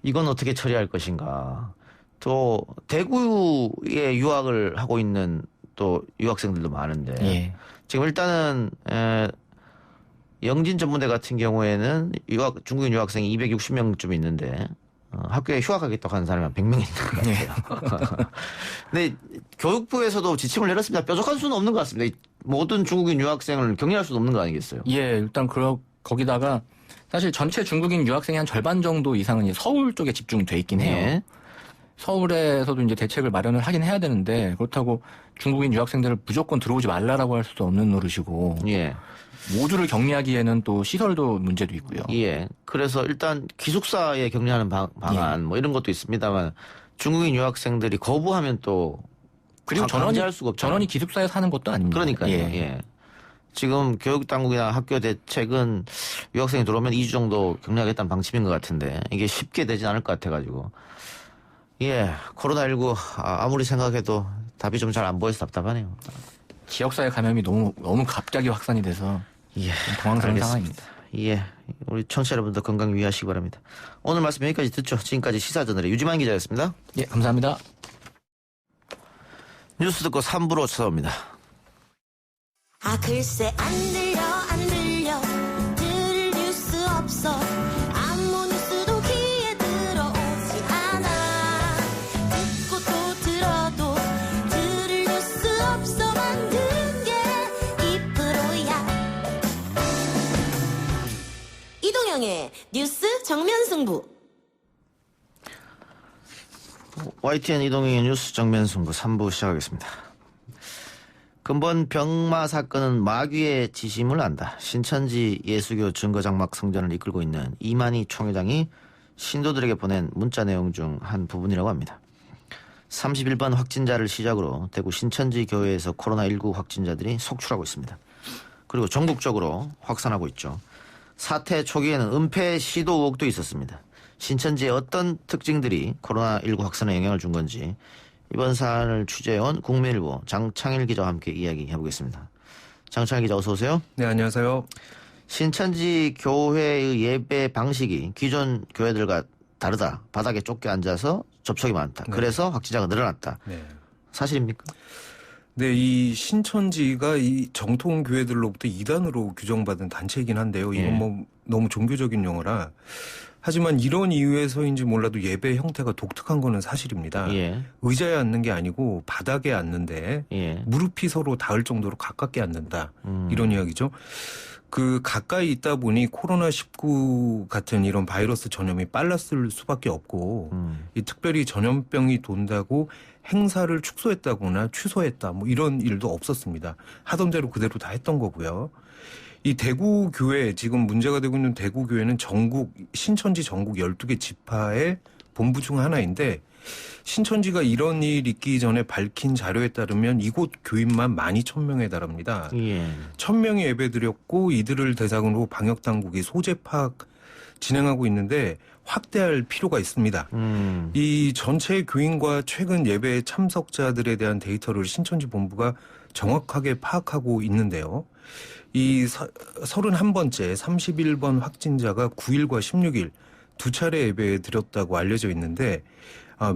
이건 어떻게 처리할 것인가. 또 대구에 유학을 하고 있는 또 유학생들도 많은데 예. 지금 일단은 영진 전문대 같은 경우에는 중국인 유학생이 260명쯤 있는데 학교에 휴학하겠다고 하는 사람이 한 100명 있는 것 같아요. 근데 교육부에서도 지침을 내렸습니다. 뾰족한 수는 없는 것 같습니다. 모든 중국인 유학생을 격리할 수는 없는 거 아니겠어요? 예, 일단 거기다가 사실 전체 중국인 유학생의 한 절반 정도 이상은 서울 쪽에 집중돼 있긴 해요. 예. 서울에서도 이제 대책을 마련을 하긴 해야 되는데 그렇다고 중국인 유학생들을 무조건 들어오지 말라라고 할 수도 없는 노릇이고 예. 모두를 격리하기에는 또 시설도 문제도 있고요. 예. 그래서 일단 기숙사에 격리하는 방안 예. 뭐 이런 것도 있습니다만 중국인 유학생들이 거부하면 또 그리고 강제할 수가 없잖아요. 전원이 기숙사에 사는 것도 아닙니다. 그러니까요. 예. 지금 교육당국이나 학교 대책은 유학생이 들어오면 2주 정도 격리하겠다는 방침인 것 같은데 이게 쉽게 되진 않을 것 같아가지고 예, 코로나19 아무리 생각해도 답이 좀 잘 안 보여서 답답하네요. 지역사회 감염이 너무 갑자기 확산이 돼서 예, 당황스러운 상황입니다. 예, 우리 청취자 여러분들 건강 유의하시기 바랍니다. 오늘 말씀 여기까지 듣죠. 지금까지 시사저널의 유지만 기자였습니다. 예, 감사합니다. 뉴스 듣고 3부로 찾아옵니다. 글쎄 안 들려 들을 뉴스 없어 아무 뉴스도 귀에 들어오지 않아 듣고 또 들어도 들을 뉴스 없어 만든 게 이 프로야 이동영의 뉴스 정면승부 YTN 이동영의 뉴스 정면승부 3부 시작하겠습니다. 근본 병마 사건은 마귀의 지심을 안다. 신천지 예수교 증거장막 성전을 이끌고 있는 이만희 총회장이 신도들에게 보낸 문자 내용 중 한 부분이라고 합니다. 31번 확진자를 시작으로 대구 신천지 교회에서 코로나19 확진자들이 속출하고 있습니다. 그리고 전국적으로 확산하고 있죠. 사태 초기에는 은폐 시도 의혹도 있었습니다. 신천지의 어떤 특징들이 코로나19 확산에 영향을 준 건지 이번 사안을 취재해온 국민일보 장창일 기자와 함께 이야기해보겠습니다. 장창일 기자 어서 오세요. 네, 안녕하세요. 신천지 교회의 예배 방식이 기존 교회들과 다르다. 바닥에 쫓겨 앉아서 접촉이 많다. 네. 그래서 확진자가 늘어났다. 네. 사실입니까? 네, 이 신천지가 이 정통 교회들로부터 이단으로 규정받은 단체이긴 한데요. 이건 예. 뭐 너무 종교적인 용어라. 하지만 이런 이유에서인지 몰라도 예배 형태가 독특한 거는 사실입니다. 예. 의자에 앉는 게 아니고 바닥에 앉는데 예. 무릎이 서로 닿을 정도로 가깝게 앉는다. 이런 이야기죠. 가까이 있다 보니 코로나19 같은 이런 바이러스 전염이 빨랐을 수밖에 없고 이 특별히 전염병이 돈다고 행사를 축소했다거나 취소했다 뭐 이런 일도 없었습니다. 하던 대로 그대로 다 했던 거고요. 이 대구교회 지금 문제가 되고 있는 대구교회는 신천지 전국 12개 지파의 본부 중 하나인데 신천지가 이런 일 있기 전에 밝힌 자료에 따르면 이곳 교인만 12,000명에 달합니다. 예. 1,000명이 예배드렸고 이들을 대상으로 방역당국이 소재 파악 진행하고 있는데 확대할 필요가 있습니다. 이 전체 교인과 최근 예배 참석자들에 대한 데이터를 신천지 본부가 정확하게 파악하고 있는데요. 이 31번째 31번 확진자가 9일과 16일 두 차례 예배에 드렸다고 알려져 있는데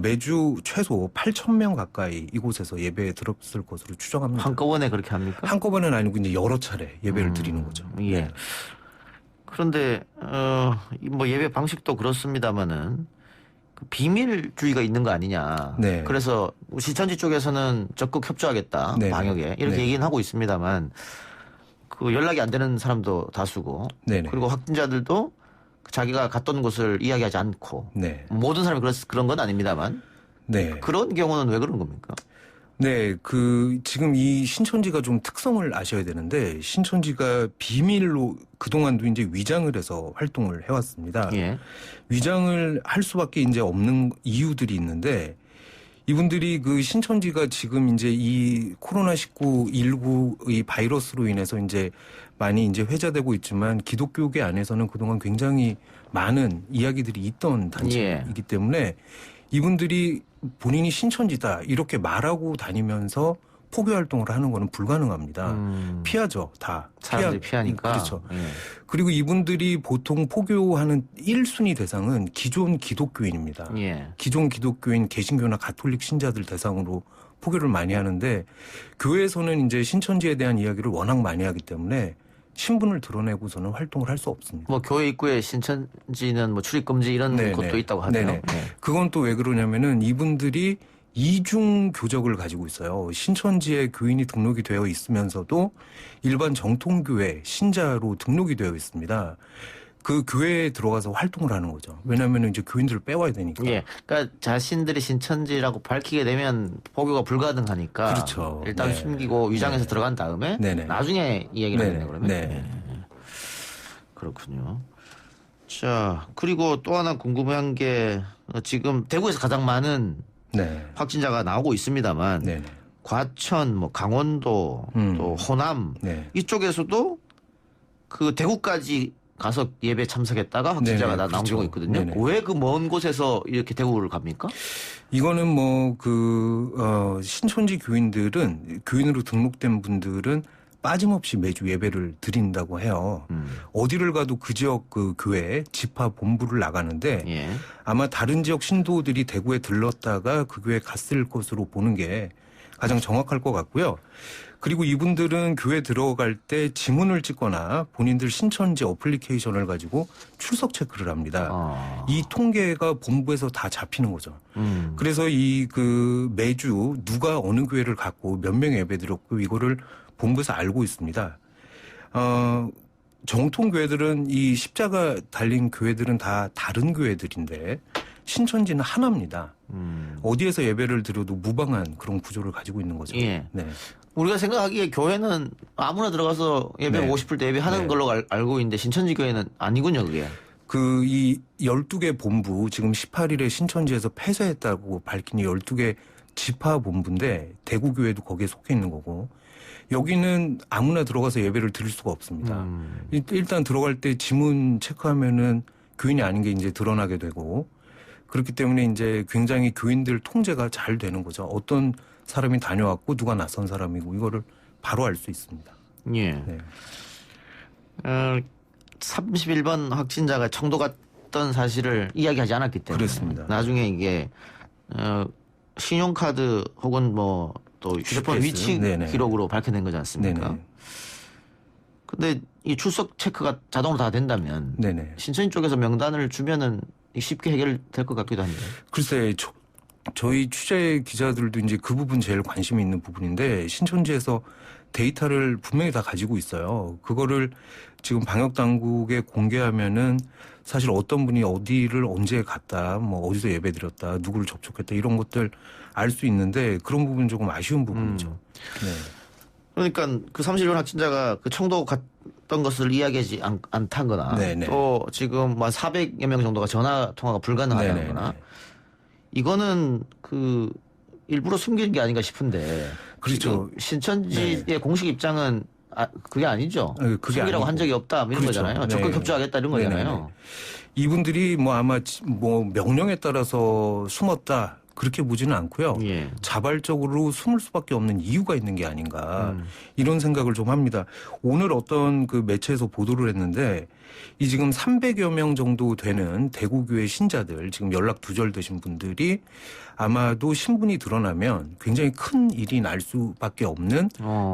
매주 최소 8,000명 가까이 이곳에서 예배에 들었을 것으로 추정합니다. 한꺼번에 그렇게 합니까? 한꺼번에는 아니고 이제 여러 차례 예배를 드리는 거죠. 예. 그런데 뭐 예배 방식도 그렇습니다만은 그 비밀주의가 있는 거 아니냐. 네. 그래서 신천지 쪽에서는 적극 협조하겠다. 네. 방역에 이렇게 네. 얘기는 하고 있습니다만 그 연락이 안 되는 사람도 다수고 네. 그리고 확진자들도 자기가 갔던 곳을 이야기하지 않고 네. 모든 사람이 그런 건 아닙니다만 네. 그런 경우는 왜 그런 겁니까? 네, 지금 이 신천지가 좀 특성을 아셔야 되는데, 신천지가 비밀로 그동안도 이제 위장을 해서 활동을 해왔습니다. 예. 위장을 할 수밖에 이제 없는 이유들이 있는데, 이분들이 그 신천지가 지금 이제 이 코로나19 이 바이러스로 인해서 이제 많이 이제 회자되고 있지만, 기독교계 안에서는 그동안 굉장히 많은 이야기들이 있던 단체이기 때문에, 이분들이 본인이 신천지다 이렇게 말하고 다니면서 포교 활동을 하는 거는 불가능합니다. 피하죠, 다. 사람들이 피하니까. 그렇죠. 그리고 이분들이 보통 포교하는 1순위 대상은 기존 기독교인입니다. 기존 기독교인 개신교나 가톨릭 신자들 대상으로 포교를 많이 하는데 교회에서는 이제 신천지에 대한 이야기를 워낙 많이 하기 때문에 신분을 드러내고서는 활동을 할 수 없습니다. 뭐 교회 입구에 신천지는 뭐 출입 금지 이런 것도 있다고 하네요. 네. 그건 또 왜 그러냐면은 이분들이 이중 교적을 가지고 있어요. 신천지에 교인이 등록이 되어 있으면서도 일반 정통교회 신자로 등록이 되어 있습니다. 그 교회에 들어가서 활동을 하는 거죠. 왜냐하면 이제 교인들을 빼와야 되니까. 예. 그러니까 자신들이 신천지라고 밝히게 되면 포교가 불가능하니까. 그렇죠. 일단 숨기고 위장해서 들어간 다음에 나중에 이 얘기를 하겠네 그러면. 네. 그렇군요. 자, 그리고 또 하나 궁금한 게 지금 대구에서 가장 많은 확진자가 나오고 있습니다만 과천, 뭐 강원도, 또 호남 이쪽에서도 그 대구까지 가서 예배 참석했다가 확진자가 나온 경우가 있거든요. 왜 그 먼 곳에서 이렇게 대구를 갑니까? 이거는 뭐 신천지 교인들은 교인으로 등록된 분들은 빠짐없이 매주 예배를 드린다고 해요. 어디를 가도 그 지역 그 교회 집합 본부를 나가는데 아마 다른 지역 신도들이 대구에 들렀다가 그 교회 갔을 것으로 보는 게 가장 정확할 것 같고요. 그리고 이분들은 교회 들어갈 때 지문을 찍거나 본인들 신천지 어플리케이션을 가지고 출석 체크를 합니다. 이 통계가 본부에서 다 잡히는 거죠. 그래서 매주 누가 어느 교회를 갔고 몇 명 예배 드렸고 이거를 본부에서 알고 있습니다. 정통 교회들은 이 십자가 달린 교회들은 다 다른 교회들인데 신천지는 하나입니다. 어디에서 예배를 드려도 무방한 그런 구조를 가지고 있는 거죠. 네. 우리가 생각하기에 교회는 아무나 들어가서 예배하고 싶을 때 예배하는 걸로 알고 있는데 신천지 교회는 아니군요, 그게. 이 12개 본부 지금 18일에 신천지에서 폐쇄했다고 밝힌 이 12개 지파 본부인데 대구교회도 거기에 속해 있는 거고 여기는 아무나 들어가서 예배를 드릴 수가 없습니다. 일단 들어갈 때 지문 체크하면은 교인이 아닌 게 이제 드러나게 되고 그렇기 때문에 이제 굉장히 교인들 통제가 잘 되는 거죠. 어떤 사람이 다녀왔고 누가 낯선 사람이고 이거를 바로 알 수 있습니다. 예. 31번 확진자가 청도 갔던 사실을 이야기하지 않았기 때문에 그렇습니다. 나중에 이게 신용카드 혹은 뭐 또 휴대폰 위치 기록으로 밝혀낸 거지 않습니까? 근데 이 출석 체크가 자동으로 다 된다면 신천지 쪽에서 명단을 주면은 쉽게 해결될 것 같기도 한데. 글쎄, 저희 취재 기자들도 이제 그 부분 제일 관심이 있는 부분인데 신천지에서 데이터를 분명히 다 가지고 있어요. 그거를 지금 방역 당국에 공개하면은 사실 어떤 분이 어디를 언제 갔다, 뭐 어디서 예배드렸다, 누구를 접촉했다 이런 것들 알 수 있는데 그런 부분 조금 아쉬운 부분이죠. 그러니까 그 30일 확진자가 그 청도 갔던 것을 이야기하지 않다거나 또 지금 뭐 400여 명 정도가 전화 통화가 불가능하다거나 이거는 일부러 숨기는 게 아닌가 싶은데. 그렇죠. 신천지의 공식 입장은 그게 아니죠. 그게 숨기라고 아니고. 한 적이 없다 이런 그렇죠. 거잖아요. 네. 적극 협조하겠다 이런 거잖아요. 네네네. 이분들이 뭐 아마 뭐 명령에 따라서 숨었다 그렇게 보지는 않고요. 예. 자발적으로 숨을 수밖에 없는 이유가 있는 게 아닌가 이런 생각을 좀 합니다. 오늘 어떤 그 매체에서 보도를 했는데 이 지금 300여 명 정도 되는 대구교회 신자들 지금 연락 두절되신 분들이 아마도 신분이 드러나면 굉장히 큰 일이 날 수밖에 없는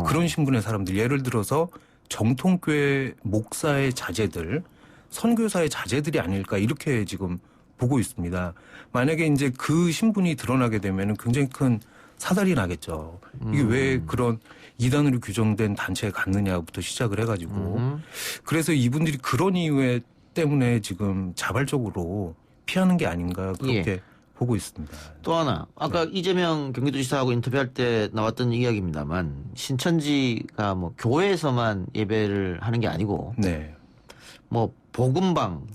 그런 신분의 사람들. 예를 들어서 정통교회 목사의 자제들, 선교사의 자제들이 아닐까 이렇게 지금 보고 있습니다. 만약에 이제 그 신분이 드러나게 되면 굉장히 큰 사달이 나겠죠. 이게 왜 그런 이단으로 규정된 단체에 갔느냐부터 시작을 해가지고. 그래서 이분들이 그런 이유 때문에 지금 자발적으로 피하는 게 아닌가 그렇게 보고 있습니다. 또 하나 아까 이재명 경기도지사하고 인터뷰할 때 나왔던 이야기입니다만 신천지가 뭐 교회에서만 예배를 하는 게 아니고 뭐 복음방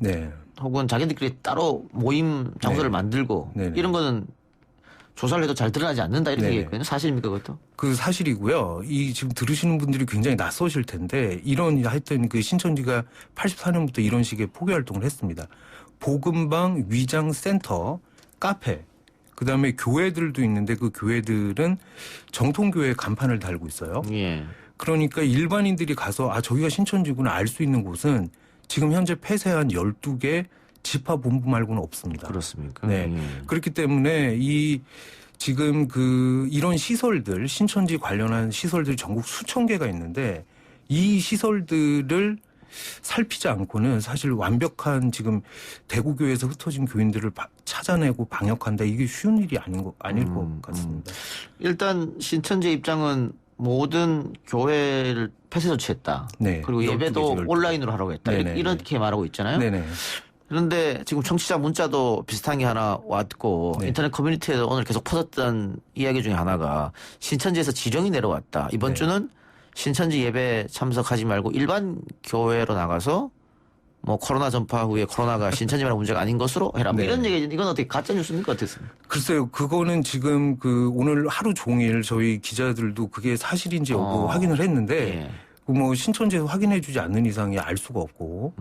혹은 자기들끼리 따로 모임 장소를 만들고 이런 거는 조사를 해도 잘 드러나지 않는다 이렇게 얘기했거든요. 사실입니까 그것도? 그 사실이고요. 이 지금 들으시는 분들이 굉장히 낯서실 텐데 이런 하여튼 그 신천지가 84년부터 이런 식의 포교 활동을 했습니다. 복음방, 위장센터, 카페, 그다음에 교회들도 있는데 그 교회들은 정통교회 간판을 달고 있어요. 그러니까 일반인들이 가서 저기가 신천지구나 알 수 있는 곳은 지금 현재 폐쇄한 12개 지파본부 말고는 없습니다. 그렇습니까? 네. 그렇기 때문에 지금 이런 시설들, 신천지 관련한 시설들이 전국 수천 개가 있는데 이 시설들을 살피지 않고는 사실 완벽한 지금 대구교회에서 흩어진 교인들을 찾아내고 방역한다. 이게 쉬운 일이 아닐 것 같습니다. 일단 신천지 입장은 모든 교회를 폐쇄 조치했다. 그리고 예배도 온라인으로 하라고 했다. 이렇게 말하고 있잖아요. 그런데 지금 청취자 문자도 비슷한 게 하나 왔고 인터넷 커뮤니티에서 오늘 계속 퍼졌던 이야기 중에 하나가 신천지에서 지령이 내려왔다. 이번 주는 신천지 예배 참석하지 말고 일반 교회로 나가서 뭐 코로나 전파 후에 코로나가 신천지만의 문제가 아닌 것으로 해라. 뭐 이런 얘기, 이건 어떻게 가짜 뉴스입니까? 어떻습니까? 글쎄요, 그거는 지금 오늘 하루 종일 저희 기자들도 그게 사실인지 여부 확인을 했는데 뭐 신천지에서 확인해주지 않는 이상이 알 수가 없고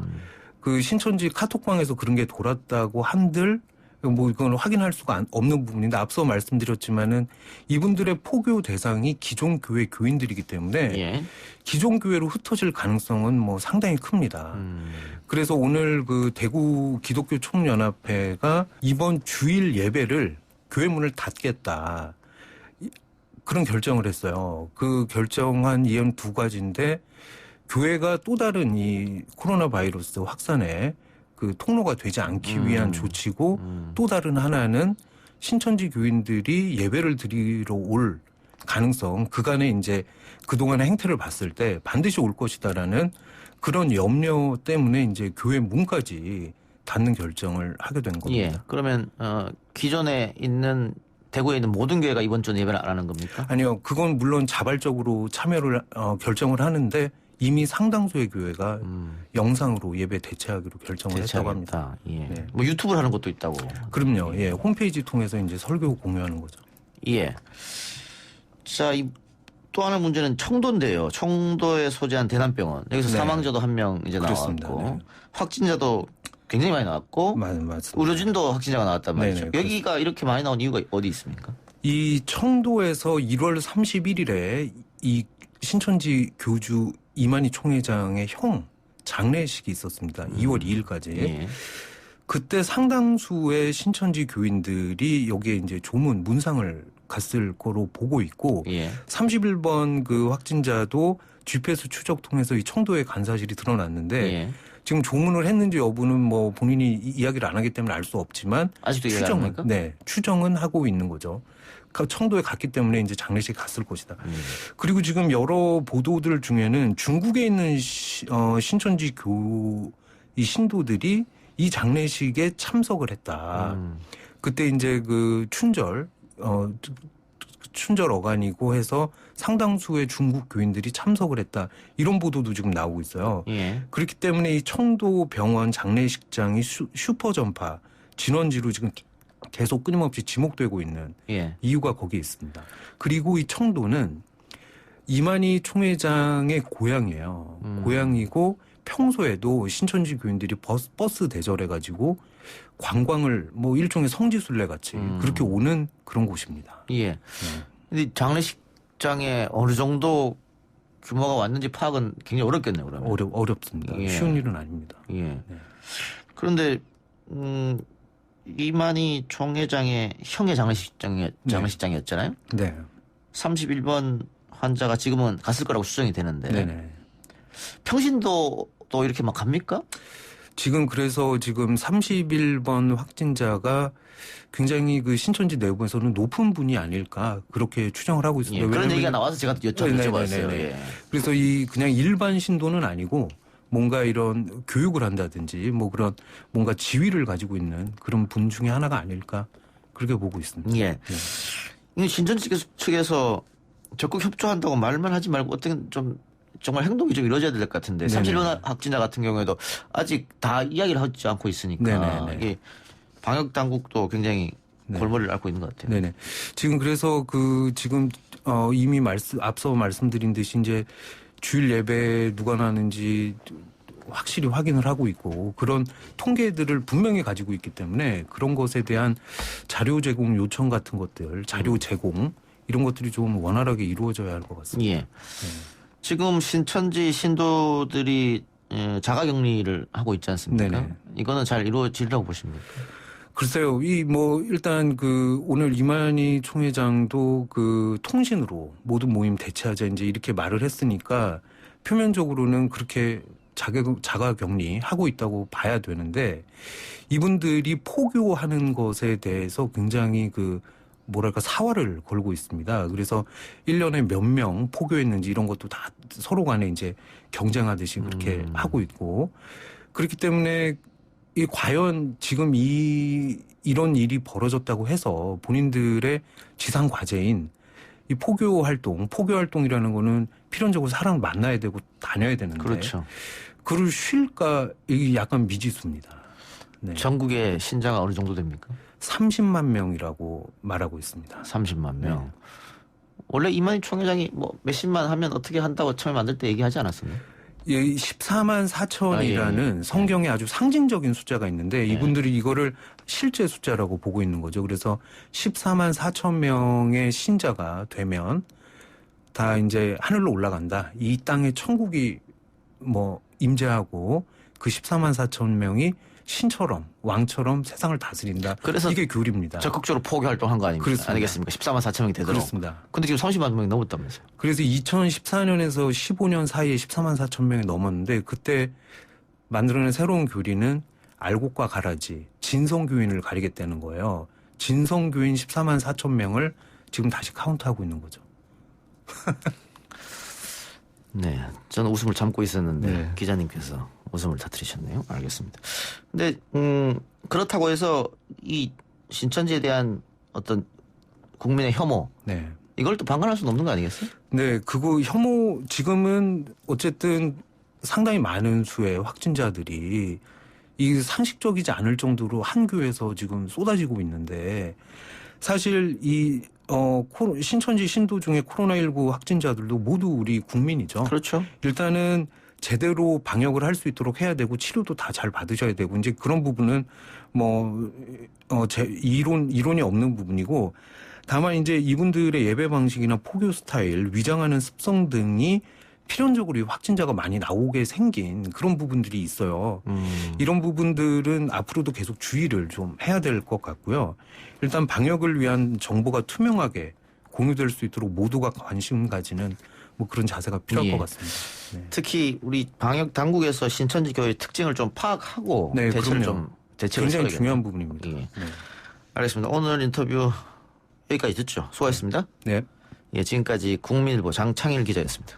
그 신천지 카톡방에서 그런 게 돌았다고 한들 뭐 이건 확인할 수가 없는 부분인데 앞서 말씀드렸지만은 이분들의 포교 대상이 기존 교회 교인들이기 때문에 기존 교회로 흩어질 가능성은 뭐 상당히 큽니다. 그래서 오늘 그 대구 기독교 총연합회가 이번 주일 예배를 교회 문을 닫겠다 그런 결정을 했어요. 그 결정한 이유는 두 가지인데 교회가 또 다른 이 코로나 바이러스 확산에 그 통로가 되지 않기 위한 조치고 또 다른 하나는 신천지 교인들이 예배를 드리러 올 가능성 그간의 이제 그동안의 행태를 봤을 때 반드시 올 것이다라는 그런 염려 때문에 이제 교회 문까지 닫는 결정을 하게 된 겁니다. 그러면 기존에 있는 대구에 있는 모든 교회가 이번 주는 예배를 안 하는 겁니까? 아니요. 그건 물론 자발적으로 참여를 결정을 하는데 이미 상당수의 교회가 영상으로 예배 대체하기로 결정을 했다고 합니다. 뭐 유튜브를 하는 것도 있다고. 그럼요. 홈페이지 통해서 이제 설교 공유하는 거죠. 자, 또 하나 문제는 청도인데요. 청도에 소재한 대남병원. 여기서 사망자도 한 명 이제 나왔고 확진자도 굉장히 많이 나왔고 맞습니다. 의료진도 확진자가 나왔단 말이죠. 여기가 이렇게 많이 나온 이유가 어디 있습니까? 이 청도에서 1월 31일에 이 신천지 교주 이만희 총회장의 형 장례식이 있었습니다. 2월 2일까지. 그때 상당수의 신천지 교인들이 여기에 이제 조문 문상을 갔을 거로 보고 있고 31번 그 확진자도 GPS 추적 통해서 이 청도에 간 사실이 드러났는데 지금 조문을 했는지 여부는 뭐 본인이 이야기를 안 하기 때문에 알 수 없지만 아직도 추정은 하고 있는 거죠. 청도에 갔기 때문에 이제 장례식에 갔을 것이다. 그리고 지금 여러 보도들 중에는 중국에 있는 신천지 이 신도들이 이 장례식에 참석을 했다. 그때 이제 그 춘절 어간이고 해서 상당수의 중국 교인들이 참석을 했다. 이런 보도도 지금 나오고 있어요. 그렇기 때문에 이 청도 병원 장례식장이 슈퍼 전파 진원지로 지금 계속 끊임없이 지목되고 있는 이유가 거기에 있습니다. 그리고 이 청도는 이만희 총회장의 고향이에요. 고향이고 평소에도 신천지 교인들이 버스 대절해가지고 관광을 뭐 일종의 성지순례 같이 그렇게 오는 그런 곳입니다. 예. 근데 장례식장에 어느 정도 규모가 왔는지 파악은 굉장히 어렵겠네요, 그러면. 어렵습니다. 예. 쉬운 일은 아닙니다. 예. 네. 그런데 이만희 총회장의 형의 장례식장이었잖아요. 네. 31번 환자가 지금은 갔을 거라고 추정이 되는데. 네네. 평신도 또 이렇게 막 갑니까? 지금 그래서 지금 31번 확진자가 굉장히 그 신천지 내부에서는 높은 분이 아닐까 그렇게 추정을 하고 있습니다. 예, 그런 얘기가 나와서 제가 여쭤봤어요. 예. 그래서 이 그냥 일반 신도는 아니고 뭔가 이런 교육을 한다든지 뭐 그런 뭔가 지위를 가지고 있는 그런 분 중에 하나가 아닐까 그렇게 보고 있습니다. 예. 신천지 측에서 적극 협조한다고 말만 하지 말고 어떤 좀 정말 행동이 좀 이루어져야 될 것 같은데 31번 확진자 같은 경우에도 아직 다 이야기를 하지 않고 있으니까 이게 방역 당국도 굉장히 골머리를 앓고 있는 것 같아요. 네네. 지금 그래서 지금 이미 앞서 말씀드린 듯이 이제 주일 예배 누가 나는지 확실히 확인을 하고 있고 그런 통계들을 분명히 가지고 있기 때문에 그런 것에 대한 자료 제공 요청 같은 것들, 자료 제공 이런 것들이 좀 원활하게 이루어져야 할 것 같습니다. 예. 지금 신천지 신도들이 자가격리를 하고 있지 않습니까? 네네. 이거는 잘 이루어지리라고 보십니까? 글쎄요, 일단 오늘 이만희 총회장도 통신으로 모든 모임 대체하자 이제 이렇게 말을 했으니까 표면적으로는 그렇게 자가격리 하고 있다고 봐야 되는데 이분들이 포교하는 것에 대해서 굉장히 사활을 걸고 있습니다. 그래서 1년에 몇 명 포교했는지 이런 것도 다 서로 간에 이제 경쟁하듯이 그렇게 하고 있고 그렇기 때문에 과연 지금 이런 일이 벌어졌다고 해서 본인들의 지상 과제인 이 포교 활동이라는 거는 필연적으로 사람을 만나야 되고 다녀야 되는데. 그렇죠. 그걸 쉴까 이게 약간 미지수입니다. 네. 전국의 신자가 어느 정도 됩니까? 30만 명이라고 말하고 있습니다. 30만 명. 네. 원래 이만희 총회장이 몇십만 하면 어떻게 한다고 처음에 만들 때 얘기하지 않았었나요? 예, 14만 4천이라는 성경에 아주 상징적인 숫자가 있는데 이분들이 이거를 실제 숫자라고 보고 있는 거죠. 그래서 14만 4천 명의 신자가 되면 다 이제 하늘로 올라간다. 이 땅에 천국이 임재하고 그 14만 4천 명이 신처럼 왕처럼 세상을 다스린다. 그래서 이게 교리입니다. 적극적으로 포교 활동한 거 아니겠습니까? 14만 4천 명이 되도록. 그렇습니다. 근데 지금 30만 명이 넘었다면서요. 그래서 2014년에서 15년 사이에 14만 4천 명이 넘었는데 그때 만들어낸 새로운 교리는 알곡과 가라지, 진성교인을 가리겠다는 거예요. 진성교인 14만 4천 명을 지금 다시 카운트하고 있는 거죠. 네, 저는 웃음을 참고 있었는데 기자님께서 웃음을 터뜨리셨네요. 알겠습니다. 근데 그렇다고 해서 이 신천지에 대한 어떤 국민의 혐오 이걸 또 방관할 수는 없는 거 아니겠어요? 네, 혐오 지금은 어쨌든 상당히 많은 수의 확진자들이 이 상식적이지 않을 정도로 한 교회에서 지금 쏟아지고 있는데 사실 신천지 신도 중에 코로나19 확진자들도 모두 우리 국민이죠. 그렇죠. 일단은 제대로 방역을 할 수 있도록 해야 되고 치료도 다 잘 받으셔야 되고 이제 그런 부분은 이론이 없는 부분이고 다만 이제 이분들의 예배 방식이나 포교 스타일, 위장하는 습성 등이 필연적으로 확진자가 많이 나오게 생긴 그런 부분들이 있어요. 이런 부분들은 앞으로도 계속 주의를 좀 해야 될 것 같고요. 일단 방역을 위한 정보가 투명하게 공유될 수 있도록 모두가 관심 가지는 그런 자세가 필요할 것 같습니다. 네. 특히 우리 방역 당국에서 신천지 교회의 특징을 좀 파악하고 대책을 굉장히 써야겠네요. 중요한 부분입니다. 네. 알겠습니다. 오늘 인터뷰 여기까지 듣죠. 수고하셨습니다. 네. 예, 지금까지 국민일보 장창일 기자였습니다.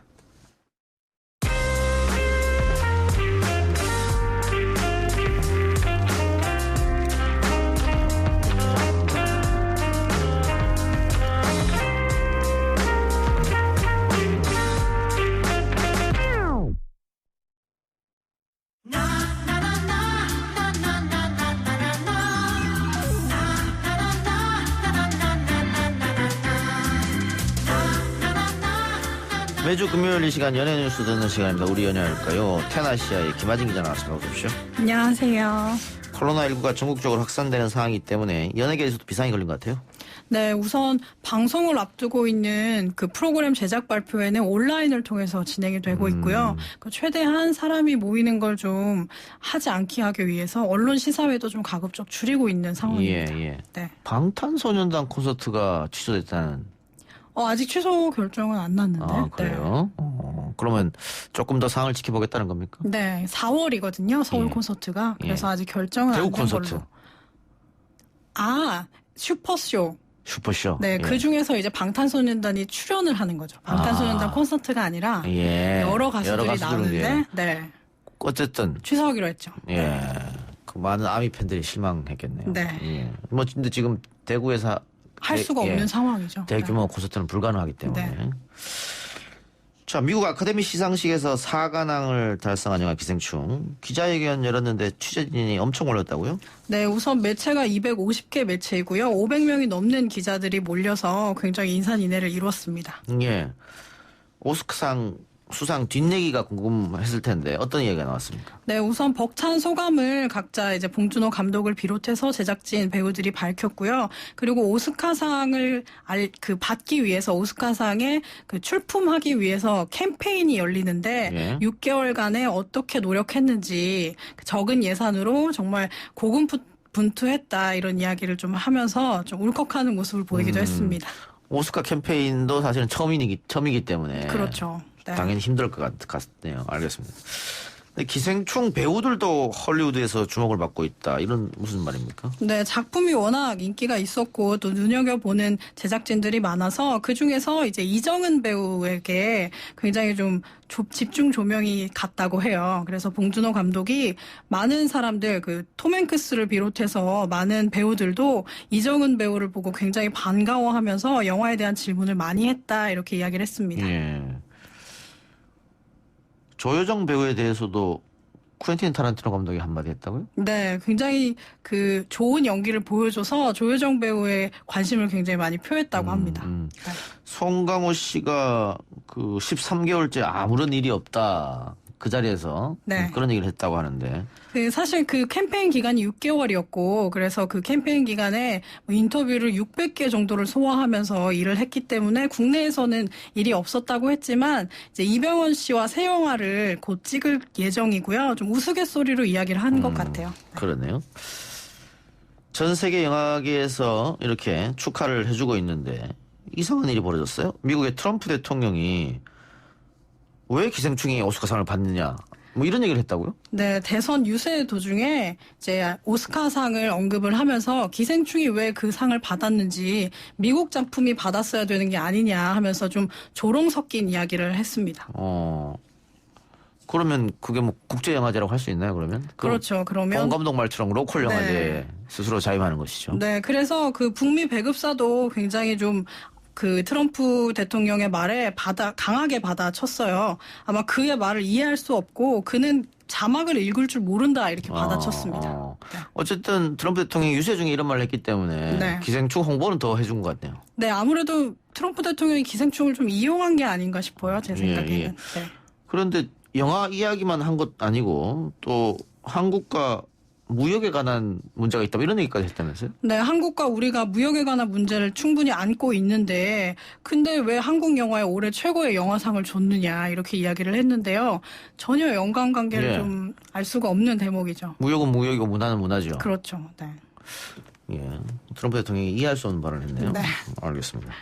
매주 금요일 이 시간 연예 뉴스 듣는 시간입니다. 우리 연예할까요? 테나시아의 김하진 기자 나왔습니다. 어서 오십시오. 안녕하세요. 코로나19가 전국적으로 확산되는 상황이기 때문에 연예계에서도 비상이 걸린 것 같아요. 네, 우선 방송을 앞두고 있는 그 프로그램 제작 발표회는 온라인을 통해서 진행이 되고 있고요. 최대한 사람이 모이는 걸 좀 하지 않게 하기 위해서 언론 시사회도 좀 가급적 줄이고 있는 상황입니다. 예. 네. 방탄소년단 콘서트가 취소됐다는. 아직 취소 결정은 안 났는데. 아, 그래요? 네. 그러면 조금 더 상황을 지켜보겠다는 겁니까? 네, 4월이거든요. 서울 콘서트가. 그래서 아직 결정은 안 된 걸로. 대구 콘서트. 슈퍼쇼. 슈퍼쇼. 네, 그 중에서 이제 방탄소년단이 출연을 하는 거죠. 방탄소년단 콘서트가 아니라 여러 가수들이 나오는데, 네. 어쨌든 취소하기로 했죠. 예, 그 많은 아미 팬들이 실망했겠네요. 네. 예. 뭐 근데 지금 대구에서 할 수가 없는 상황이죠. 대규모 콘서트는 불가능하기 때문에. 네. 자, 미국 아카데미 시상식에서 4관왕을 달성한 영화 기생충 기자회견 열었는데 취재진이 엄청 올렸다고요? 네, 우선 매체가 250개 매체이고요. 500명이 넘는 기자들이 몰려서 굉장히 인산인해를 이뤘습니다. 예, 오스카상 수상 뒷얘기가 궁금했을 텐데 어떤 이야기가 나왔습니까? 네, 우선 벅찬 소감을 각자 이제 봉준호 감독을 비롯해서 제작진 배우들이 밝혔고요. 그리고 오스카상을 받기 위해서 오스카상에 출품하기 위해서 캠페인이 열리는데 6개월간에 어떻게 노력했는지 적은 예산으로 정말 고군분투했다 이런 이야기를 좀 하면서 좀 울컥하는 모습을 보이기도 했습니다. 오스카 캠페인도 사실은 처음이기 때문에 그렇죠. 네. 당연히 힘들 것 같네요. 알겠습니다. 근데 기생충 배우들도 헐리우드에서 주목을 받고 있다. 이런 무슨 말입니까? 네, 작품이 워낙 인기가 있었고 또 눈여겨보는 제작진들이 많아서 그중에서 이제 이정은 배우에게 굉장히 좀 집중 조명이 갔다고 해요. 그래서 봉준호 감독이 많은 사람들 톰 행크스를 비롯해서 많은 배우들도 이정은 배우를 보고 굉장히 반가워하면서 영화에 대한 질문을 많이 했다 이렇게 이야기를 했습니다. 예. 조여정 배우에 대해서도 쿠엔틴 타란티노 감독이 한마디 했다고요? 네, 굉장히 좋은 연기를 보여줘서 조여정 배우의 관심을 굉장히 많이 표했다고 합니다. 네. 송강호 씨가 13개월째 아무런 일이 없다. 그 자리에서 그런 얘기를 했다고 하는데. 사실 그 캠페인 기간이 6개월이었고 그래서 그 캠페인 기간에 인터뷰를 600개 정도를 소화하면서 일을 했기 때문에 국내에서는 일이 없었다고 했지만 이제 이병헌 씨와 새 영화를 곧 찍을 예정이고요. 좀 우스갯소리로 이야기를 한 것 같아요. 그러네요. 전 세계 영화계에서 이렇게 축하를 해주고 있는데 이상한 일이 벌어졌어요. 미국의 트럼프 대통령이 왜 기생충이 오스카상을 받느냐 뭐 이런 얘기를 했다고요? 네, 대선 유세 도중에 이제 오스카상을 언급을 하면서 기생충이 왜 그 상을 받았는지 미국 작품이 받았어야 되는 게 아니냐 하면서 좀 조롱 섞인 이야기를 했습니다. 그러면 그게 뭐 국제영화제라고 할 수 있나요, 그러면? 그렇죠. 그러면. 봉 감독 말처럼 로컬 영화제 스스로 자임하는 것이죠. 네, 그래서 북미 배급사도 굉장히 좀 트럼프 대통령의 말에 강하게 받아쳤어요. 아마 그의 말을 이해할 수 없고 그는 자막을 읽을 줄 모른다 이렇게 받아쳤습니다. 네. 어쨌든 트럼프 대통령이 유세 중에 이런 말을 했기 때문에 기생충 홍보는 더 해준 것 같네요. 네, 아무래도 트럼프 대통령이 기생충을 좀 이용한 게 아닌가 싶어요. 제 생각에는. 네. 그런데 영화 이야기만 한 것 아니고 또 한국과 무역에 관한 문제가 있다 이런 얘기까지 했다면서요? 네, 한국과 우리가 무역에 관한 문제를 충분히 안고 있는데 근데 왜 한국 영화에 올해 최고의 영화상을 줬느냐 이렇게 이야기를 했는데요. 전혀 연관관계를 좀 알 수가 없는 대목이죠. 무역은 무역이고 문화는 문화죠. 그렇죠. 네. 예, 트럼프 대통령이 이해할 수 없는 발언을 했네요. 네. 알겠습니다.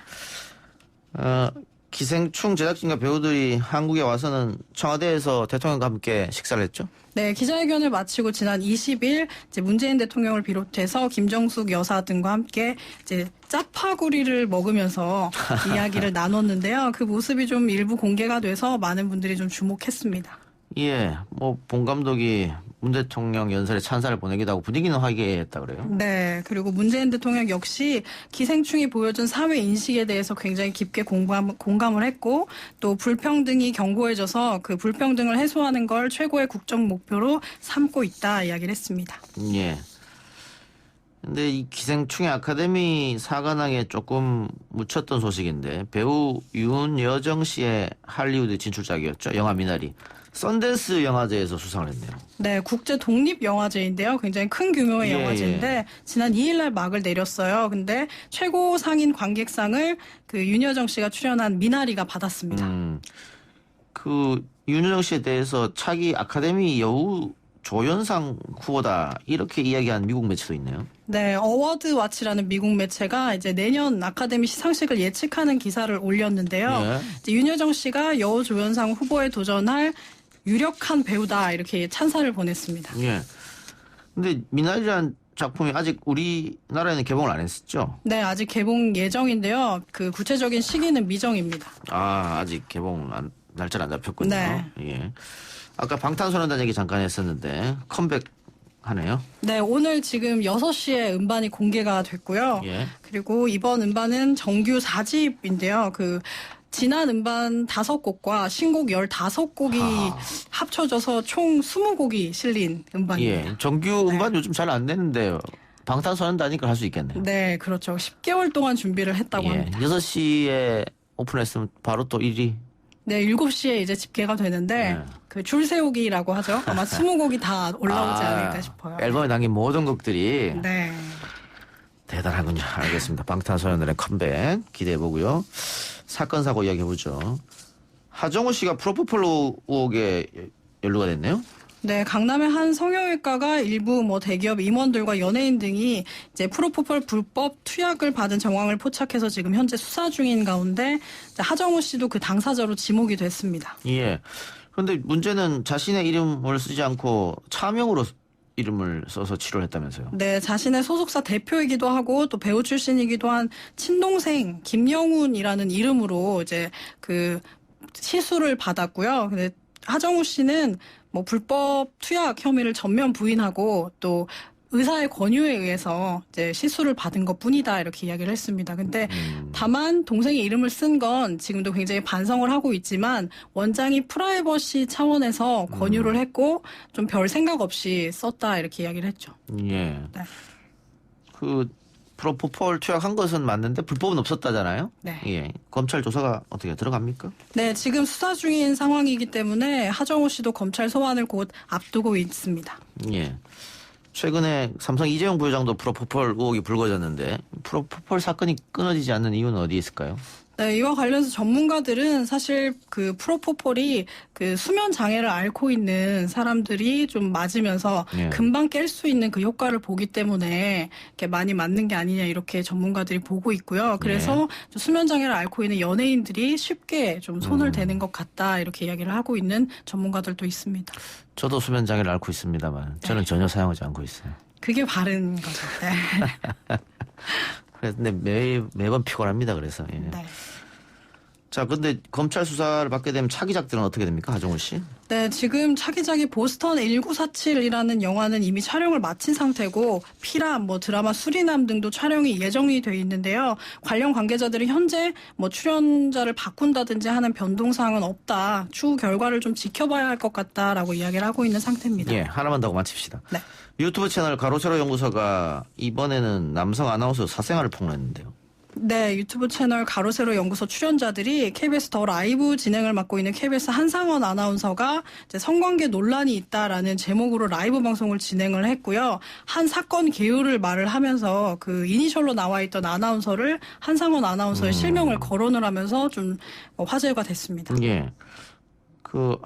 기생충 제작진과 배우들이 한국에 와서는 청와대에서 대통령과 함께 식사를 했죠? 네, 기자회견을 마치고 지난 20일 이제 문재인 대통령을 비롯해서 김정숙 여사 등과 함께 이제 짜파구리를 먹으면서 이야기를 나눴는데요. 그 모습이 좀 일부 공개가 돼서 많은 분들이 좀 주목했습니다. 예, 봉 감독이 문 대통령 연설에 찬사를 보내기도 하고 분위기는 화기애애했다 그래요? 네, 그리고 문재인 대통령 역시 기생충이 보여준 사회 인식에 대해서 굉장히 깊게 공감을 했고 또 불평등이 견고해져서 그 불평등을 해소하는 걸 최고의 국정 목표로 삼고 있다 이야기를 했습니다. 예. 근데 이 기생충의 아카데미 사관왕에 조금 묻혔던 소식인데 배우 윤여정 씨의 할리우드 진출작이었죠. 영화 미나리. 썬댄스 영화제에서 수상을 했네요. 네, 국제 독립 영화제인데요. 굉장히 큰 규모의 영화제인데 지난 2일 날 막을 내렸어요. 근데 최고 상인 관객상을 그 윤여정 씨가 출연한 미나리가 받았습니다. 그 윤여정 씨에 대해서 차기 아카데미 여우 조연상 후보다 이렇게 이야기한 미국 매체도 있네요. 네, 어워드 와치라는 미국 매체가 이제 내년 아카데미 시상식을 예측하는 기사를 올렸는데요. 이제 윤여정 씨가 여우 조연상 후보에 도전할 유력한 배우다 이렇게 찬사를 보냈습니다. 예. 근데 미나리라는 작품이 아직 우리나라에는 개봉을 안 했었죠? 네, 아직 개봉 예정인데요. 그 구체적인 시기는 미정입니다. 아, 아직 개봉 날짜는 안 잡혔군요. 네. 예. 아까 방탄소년단 얘기 잠깐 했었는데 컴백하네요. 네, 오늘 지금 6시에 음반이 공개가 됐고요. 그리고 이번 음반은 정규 4집인데요. 그 지난 음반 5곡과 신곡 15곡이 합쳐져서 총 20곡이 실린 음반입니다. 예, 정규 음반 요즘 잘 안 되는데요. 방탄소년단이니까 할 수 있겠네요. 네, 그렇죠. 10개월 동안 준비를 했다고 합니다. 6시에 오픈했으면 바로 또 1위. 네, 7시에 이제 집계가 되는데 그 줄 세우기라고 하죠. 아마 20곡이 다 올라오지 않을까 싶어요. 앨범에 담긴 모든 곡들이 네. 대단하군요. 알겠습니다. 방탄소년단의 컴백 기대해보고요. 사건 사고 이야기해보죠. 하정우 씨가 프로포폴 의혹에 연루가 됐네요. 네, 강남의 한 성형외과가 일부 대기업 임원들과 연예인 등이 이제 프로포폴 불법 투약을 받은 정황을 포착해서 지금 현재 수사 중인 가운데 하정우 씨도 그 당사자로 지목이 됐습니다. 예. 그런데 문제는 자신의 이름을 쓰지 않고 차명으로 이름을 써서 치료를 했다면서요? 네, 자신의 소속사 대표이기도 하고 또 배우 출신이기도 한 친동생 김영훈이라는 이름으로 이제 그 시술을 받았고요. 근데 하정우 씨는 불법 투약 혐의를 전면 부인하고 또 의사의 권유에 의해서 이제 시술을 받은 것뿐이다 이렇게 이야기를 했습니다. 근데 다만 동생의 이름을 쓴 건 지금도 굉장히 반성을 하고 있지만 원장이 프라이버시 차원에서 권유를 했고 좀 별 생각 없이 썼다 이렇게 이야기를 했죠. 예. 네. 그 프로포폴 투약한 것은 맞는데 불법은 없었다잖아요. 네. 예. 검찰 조사가 어떻게 들어갑니까? 네, 지금 수사 중인 상황이기 때문에 하정우 씨도 검찰 소환을 곧 앞두고 있습니다. 예. 최근에 삼성 이재용 부회장도 프로포폴 의혹이 불거졌는데 프로포폴 사건이 끊어지지 않는 이유는 어디에 있을까요? 네, 이와 관련해서 전문가들은 사실 그 프로포폴이 그 수면 장애를 앓고 있는 사람들이 좀 맞으면서 금방 깰 수 있는 그 효과를 보기 때문에 이렇게 많이 맞는 게 아니냐 이렇게 전문가들이 보고 있고요. 그래서 좀 수면 장애를 앓고 있는 연예인들이 쉽게 좀 손을 대는 것 같다 이렇게 이야기를 하고 있는 전문가들도 있습니다. 저도 수면 장애를 앓고 있습니다만 저는 전혀 사용하지 않고 있어요. 그게 바른 거죠. 네. 근데 매번 피곤합니다. 그래서. 예. 네. 자, 근데 검찰 수사를 받게 되면 차기작들은 어떻게 됩니까, 하정우 씨? 네, 지금 차기작이 보스턴 1947이라는 영화는 이미 촬영을 마친 상태고 피람, 드라마 수리남 등도 촬영이 예정이 돼 있는데요. 관련 관계자들이 현재 출연자를 바꾼다든지 하는 변동사항은 없다. 추후 결과를 좀 지켜봐야 할 것 같다라고 이야기를 하고 있는 상태입니다. 예, 하나만 더 마칩시다. 네. 유튜브 채널 가로세로 연구소가 이번에는 남성 아나운서 사생활을 폭로했는데요. 네, 유튜브 채널 가로세로 연구소 출연자들이 KBS 더 라이브 진행을 맡고 있는 KBS 한상원 아나운서가 이제 성관계 논란이 있다라는 제목으로 라이브 방송을 진행을 했고요. 한 사건 개요를 말을 하면서 그 이니셜로 나와 있던 아나운서를 한상원 아나운서의 실명을 거론을 하면서 좀 화제가 됐습니다. 예. 그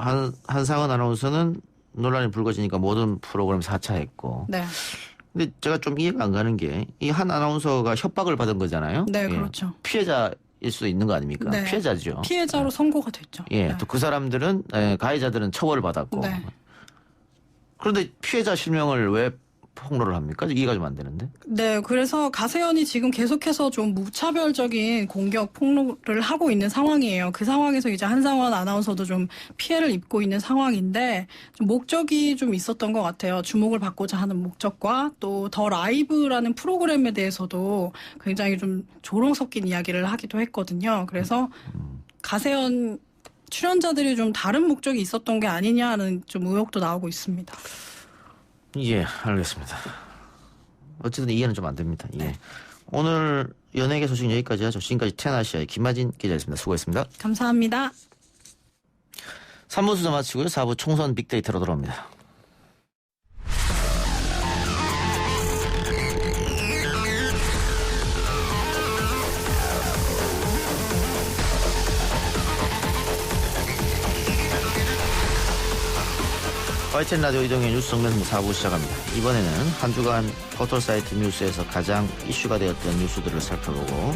한상원 아나운서는 논란이 불거지니까 모든 프로그램 사차했고. 네. 근데 제가 좀 이해가 안 가는 게 이 한 아나운서가 협박을 받은 거잖아요. 네, 예. 그렇죠. 피해자일 수도 있는 거 아닙니까? 네. 피해자죠. 피해자로 선고가 됐죠. 예, 네. 또 그 사람들은 가해자들은 처벌을 받았고. 네. 그런데 피해자 실명을 왜 폭로를 합니까? 이해가 좀 안 되는데. 네, 그래서 가세현이 지금 계속해서 좀 무차별적인 공격 폭로를 하고 있는 상황이에요. 그 상황에서 이제 한상원 아나운서도 좀 피해를 입고 있는 상황인데 좀 목적이 좀 있었던 것 같아요. 주목을 받고자 하는 목적과 또 더 라이브라는 프로그램에 대해서도 굉장히 좀 조롱 섞인 이야기를 하기도 했거든요. 그래서 가세현 출연자들이 좀 다른 목적이 있었던 게 아니냐는 좀 의혹도 나오고 있습니다. 예, 알겠습니다. 어쨌든 이해는 좀 안 됩니다. 예. 오늘 연예계 소식 여기까지 하죠. 지금까지 TN아시아의 김하진 기자였습니다. 수고했습니다. 감사합니다. 3부 수사 마치고요. 4부 총선 빅데이터로 돌아옵니다. YTN 라디오 이동의 뉴스 정면 4부 시작합니다. 이번에는 한 주간 포털사이트 뉴스에서 가장 이슈가 되었던 뉴스들을 살펴보고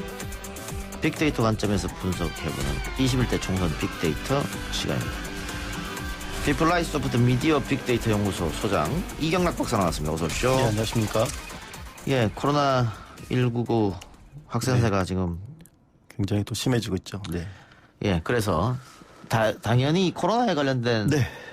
빅데이터 관점에서 분석해보는 21대 총선 빅데이터 시간입니다. 피플라이소프트 미디어 빅데이터 연구소 소장 이경락 박사 나왔습니다. 어서 오십시오. 네, 안녕하십니까. 예, 코로나19 확산세가 지금 굉장히 또 심해지고 있죠. 네. 예, 그래서 당연히 코로나에 관련된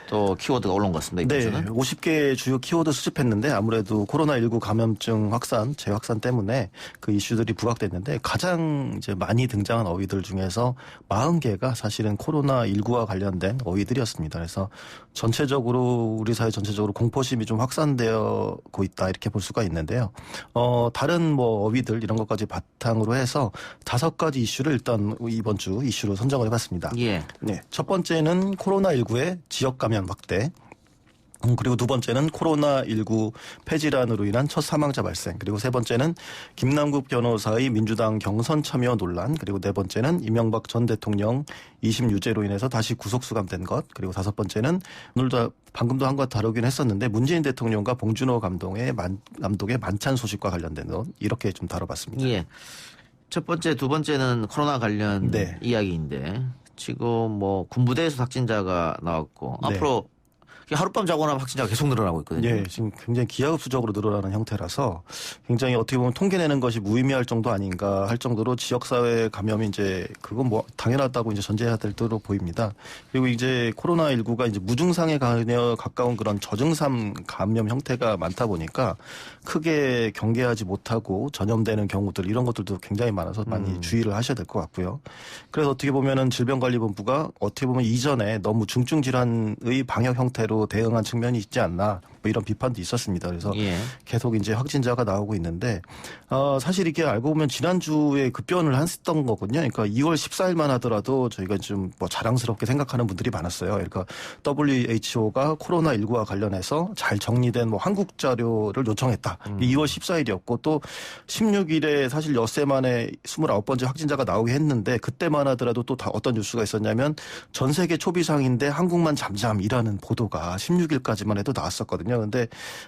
또 키워드가 올라온 것 같습니다. 네, 50개 주요 키워드 수집했는데 아무래도 코로나19 감염증 확산, 재확산 때문에 그 이슈들이 부각됐는데 가장 이제 많이 등장한 어휘들 중에서 40개가 사실은 코로나19와 관련된 어휘들이었습니다. 그래서 전체적으로 우리 사회 전체적으로 공포심이 좀 확산되고 있다 이렇게 볼 수가 있는데요. 다른 뭐 어휘들 이런 것까지 바탕으로 해서 5가지 이슈를 일단 이번 주 이슈로 선정을 해봤습니다. 예. 네, 첫 번째는 코로나19의 지역 감염 확대. 그리고 두 번째는 코로나19 폐질환으로 인한 첫 사망자 발생. 그리고 세 번째는 김남국 변호사의 민주당 경선 참여 논란. 그리고 네 번째는 이명박 전 대통령 2심 유죄로 인해서 다시 구속 수감된 것. 그리고 다섯 번째는 오늘도 방금도 한 것 다루긴 했었는데 문재인 대통령과 봉준호 감독의 만찬 소식과 관련된 것. 이렇게 좀 다뤄봤습니다. 예. 첫 번째, 두 번째는 코로나 관련 이야기인데 지금 뭐 군부대에서 확진자가 나왔고 앞으로 하룻밤 자고 나면 확진자가 계속 늘어나고 있거든요. 예, 지금 굉장히 기하급수적으로 늘어나는 형태라서 굉장히 어떻게 보면 통계내는 것이 무의미할 정도 아닌가 할 정도로 지역사회 감염이 이제 그건 뭐 당연하다고 이제 전제해야 될 대로 보입니다. 그리고 이제 코로나19가 이제 무증상에 가까운 그런 저증상 감염 형태가 많다 보니까 크게 경계하지 못하고 전염되는 경우들 이런 것들도 굉장히 많아서 많이 주의를 하셔야 될 것 같고요. 그래서 어떻게 보면은 질병관리본부가 어떻게 보면 이전에 너무 중증질환의 방역 형태로 대응한 측면이 있지 않나 뭐 이런 비판도 있었습니다. 그래서 계속 이제 확진자가 나오고 있는데 사실 이게 알고 보면 지난주에 급변을 했던 거거든요. 그러니까 2월 14일만 하더라도 저희가 좀 뭐 자랑스럽게 생각하는 분들이 많았어요. 그러니까 WHO가 코로나19와 관련해서 잘 정리된 뭐 한국 자료를 요청했다. 2월 14일이었고 또 16일에 사실 엿새 만에 29번째 확진자가 나오게 했는데 그때만 하더라도 또 어떤 뉴스가 있었냐면 전 세계 초비상인데 한국만 잠잠이라는 보도가 16일까지만 해도 나왔었거든요. 근데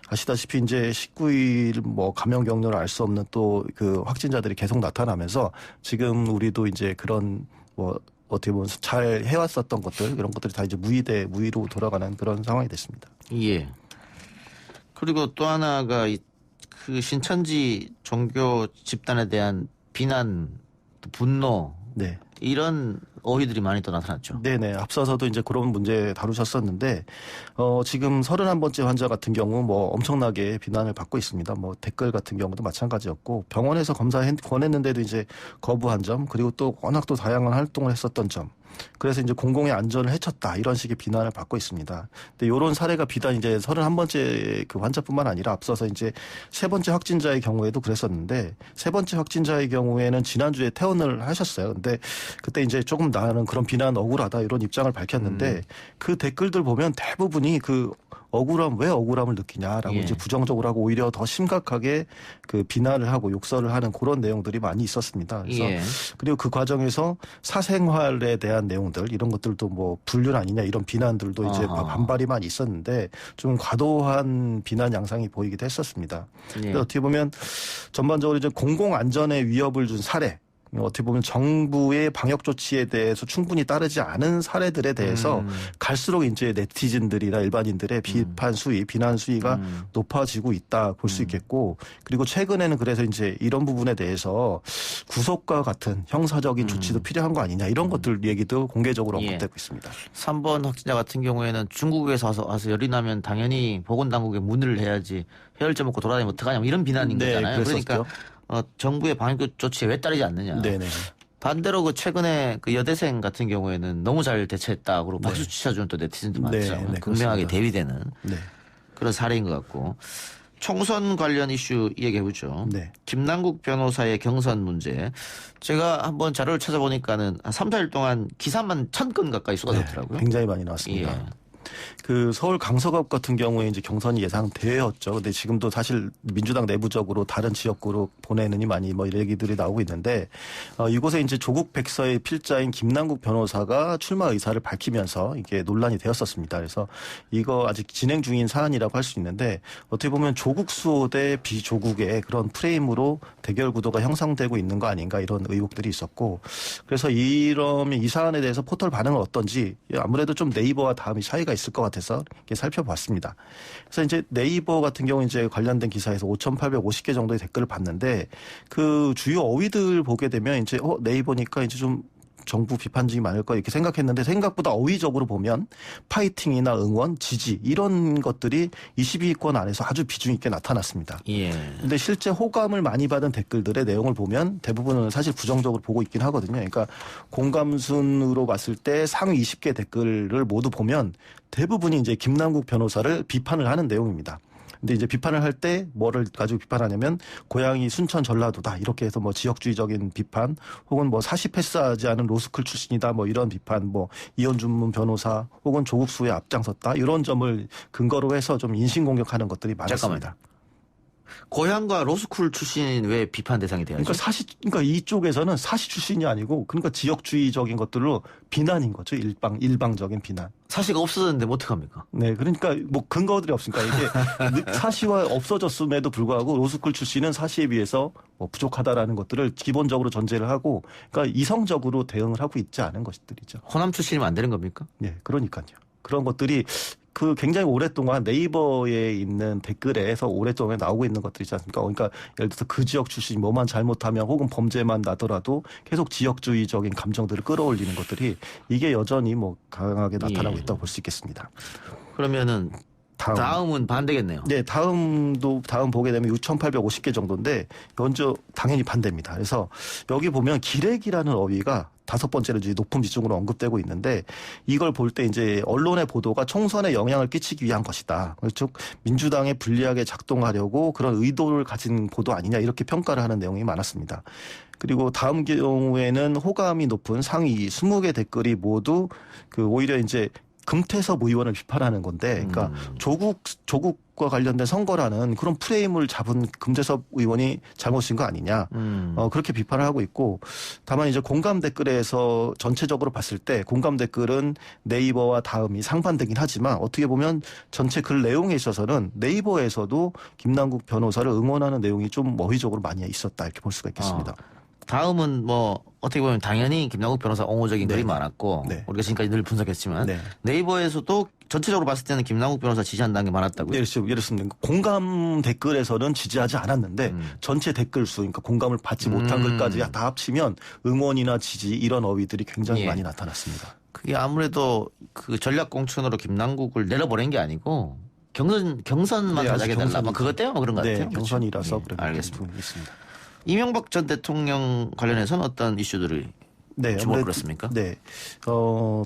아시다시피 이제 19일 뭐 감염 경로를 알 수 없는 또 그 확진자들이 계속 나타나면서 지금 우리도 이제 그런 뭐 어떻게 보면 잘 해왔었던 것들 이런 것들이 다 이제 무의로 돌아가는 그런 상황이 됐습니다. 예. 그리고 또 하나가 그 신천지 종교 집단에 대한 비난, 분노 이런 어휘들이 많이 또 나타났죠. 네네. 앞서서도 이제 그런 문제 다루셨었는데, 지금 31번째 환자 같은 경우 뭐 엄청나게 비난을 받고 있습니다. 뭐 댓글 같은 경우도 마찬가지였고, 병원에서 검사 권했는데도 이제 거부한 점, 그리고 또 워낙 또 다양한 활동을 했었던 점. 그래서 이제 공공의 안전을 해쳤다 이런 식의 비난을 받고 있습니다. 근데 이런 사례가 비단 이제 31번째 그 환자뿐만 아니라 앞서서 이제 세 번째 확진자의 경우에도 그랬었는데 세 번째 확진자의 경우에는 지난주에 퇴원을 하셨어요. 근데 그때 이제 조금 나는 그런 비난 억울하다 이런 입장을 밝혔는데 그 댓글들 보면 대부분이 그 왜 억울함을 느끼냐라고 이제 부정적으로 하고 오히려 더 심각하게 그 비난을 하고 욕설을 하는 그런 내용들이 많이 있었습니다. 그래서 그리고 그 과정에서 사생활에 대한 내용들 이런 것들도 뭐 불륜 아니냐 이런 비난들도 이제 반발이 많이 있었는데 좀 과도한 비난 양상이 보이기도 했었습니다. 그래서 어떻게 보면 전반적으로 이제 공공 안전에 위협을 준 사례. 어떻게 보면 정부의 방역 조치에 대해서 충분히 따르지 않은 사례들에 대해서 갈수록 이제 네티즌들이나 일반인들의 비판 수위, 비난 수위가 높아지고 있다 볼 수 있겠고, 그리고 최근에는 그래서 이제 이런 부분에 대해서 구속과 같은 형사적인 조치도 필요한 거 아니냐 이런 것들 얘기도 공개적으로 언급되고 있습니다. 3번 확진자 같은 경우에는 중국에서 와서 열이 나면 당연히 보건당국에 문의를 해야지 해열제 먹고 돌아다니면 어떡하냐 이런 비난인 거잖아요. 그러니까 정부의 방역 조치에 왜 따르지 않느냐. 반대로 그 최근에 그 여대생 같은 경우에는 너무 잘 대처했다. 그리고 박수 치셔주는 또 네티즌도 많죠. 극명하게 대비되는 그런 사례인 것 같고. 총선 관련 이슈 얘기해보죠. 네. 김남국 변호사의 경선 문제. 제가 한번 자료를 찾아보니까는 한 3, 4일 동안 기사만 1000건 가까이 쏟아졌더라고요. 굉장히 많이 나왔습니다. 예. 그 서울 강서갑 같은 경우에 이제 경선이 예상되었죠. 근데 지금도 사실 민주당 내부적으로 다른 지역구로 보내느니 많이 뭐 이런 얘기들이 나오고 있는데 이곳에 이제 조국 백서의 필자인 김남국 변호사가 출마 의사를 밝히면서 이게 논란이 되었었습니다. 그래서 이거 아직 진행 중인 사안이라고 할 수 있는데 어떻게 보면 조국 수호 대 비조국의 그런 프레임으로 대결 구도가 형성되고 있는 거 아닌가 이런 의혹들이 있었고 그래서 이러면 이 사안에 대해서 포털 반응은 어떤지 아무래도 좀 네이버와 다음이 차이가 있을 것 같아서 이렇게 살펴봤습니다. 그래서 이제 네이버 같은 경우 이제 관련된 기사에서 5,850개 정도의 댓글을 봤는데 그 주요 어휘들 보게 되면 이제 네이버니까 이제 좀 정부 비판적이 많을 거 이렇게 생각했는데 생각보다 어휘적으로 보면 파이팅이나 응원, 지지 이런 것들이 22위권 안에서 아주 비중 있게 나타났습니다. 그런데 실제 호감을 많이 받은 댓글들의 내용을 보면 대부분은 사실 부정적으로 보고 있긴 하거든요. 그러니까 공감순으로 봤을 때 상위 20개 댓글을 모두 보면 대부분이 이제 김남국 변호사를 비판을 하는 내용입니다. 근데 이제 비판을 할 때 뭐를 가지고 비판하냐면 고향이 순천 전라도다 이렇게 해서 뭐 지역주의적인 비판 혹은 뭐 사시 패스하지 않은 로스쿨 출신이다 뭐 이런 비판 뭐 이현준문 변호사 혹은 조국 수호에 앞장섰다 이런 점을 근거로 해서 좀 인신공격하는 것들이 많았습니다. 잠깐만요. 고향과 로스쿨 출신이 왜 비판 대상이 돼야죠? 그러니까 이쪽에서는 사시 출신이 아니고 그러니까 지역주의적인 것들로 비난인 거죠. 일방적인 비난. 사시가 없어졌는데 뭐 어떡합니까? 네, 그러니까 뭐 근거들이 없으니까 이게 사시와 없어졌음에도 불구하고 로스쿨 출신은 사시에 비해서 뭐 부족하다라는 것들을 기본적으로 전제를 하고 그러니까 이성적으로 대응을 하고 있지 않은 것들이죠. 호남 출신이면 안 되는 겁니까? 네, 그러니까요. 그런 것들이 그 굉장히 오랫동안 네이버에 있는 댓글에서 오랫동안 나오고 있는 것들이 있지 않습니까? 그러니까 예를 들어서 그 지역 출신이 뭐만 잘못하면 혹은 범죄만 나더라도 계속 지역주의적인 감정들을 끌어올리는 것들이 이게 여전히 뭐 강하게 나타나고 있다고 볼 수 있겠습니다. 그러면은 다음은 반대겠네요. 네, 다음 보게 되면 6,850개 정도인데 먼저 당연히 반대입니다. 그래서 여기 보면 기레기라는 어휘가 5번째로 높은 비중으로 언급되고 있는데 이걸 볼 때 이제 언론의 보도가 총선에 영향을 끼치기 위한 것이다. 즉 민주당에 불리하게 작동하려고 그런 의도를 가진 보도 아니냐 이렇게 평가를 하는 내용이 많았습니다. 그리고 다음 경우에는 호감이 높은 상위 20개 댓글이 모두 오히려 이제 금태섭 의원을 비판하는 건데, 그러니까 조국과 관련된 선거라는 그런 프레임을 잡은 금태섭 의원이 잘못인 거 아니냐, 그렇게 비판을 하고 있고, 다만 이제 공감 댓글에서 전체적으로 봤을 때 공감 댓글은 네이버와 다음이 상반되긴 하지만 어떻게 보면 전체 글 내용에 있어서는 네이버에서도 김남국 변호사를 응원하는 내용이 좀 어휘적으로 많이 있었다 이렇게 볼 수가 있겠습니다. 다음은 뭐 어떻게 보면 당연히 김남국 변호사 옹호적인 글이 많았고 우리가 지금까지 늘 분석했지만 네이버에서도 전체적으로 봤을 때는 김남국 변호사 지지한다는 게 많았다고요? 예를 공감 댓글에서는 지지하지 않았는데 전체 댓글 수, 그러니까 공감을 받지 못한 글까지 다 합치면 응원이나 지지 이런 어휘들이 굉장히 많이 나타났습니다. 그게 아무래도 그 전략 공천으로 김남국을 내려보낸 게 아니고 경선만 가자해달라 뭐 그것 때문에 그런 것 같아요. 경선이라서 알겠습니다. 이명박 전 대통령 관련해서는 어떤 이슈들을 주목을 그렇습니까?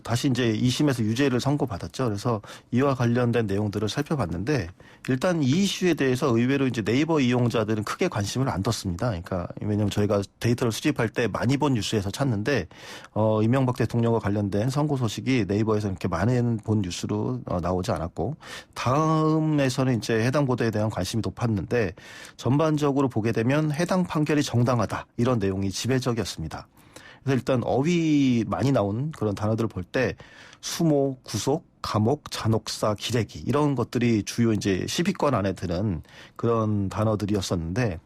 다시 이제 2심에서 유죄를 선고받았죠. 그래서 이와 관련된 내용들을 살펴봤는데 일단 이 이슈에 대해서 의외로 이제 네이버 이용자들은 크게 관심을 안 뒀습니다. 그러니까 왜냐하면 저희가 데이터를 수집할 때 많이 본 뉴스에서 찾는데 이명박 대통령과 관련된 선고 소식이 네이버에서 이렇게 많이 본 뉴스로 나오지 않았고 다음에서는 이제 해당 보도에 대한 관심이 높았는데 전반적으로 보게 되면 해당 판결이 정당하다 이런 내용이 지배적이었습니다. 그래서 일단 어휘 많이 나온 그런 단어들을 볼 때 수모, 구속, 감옥, 잔혹사, 기레기 이런 것들이 주요 이제 10위권 안에 드는 그런 단어들이었었는데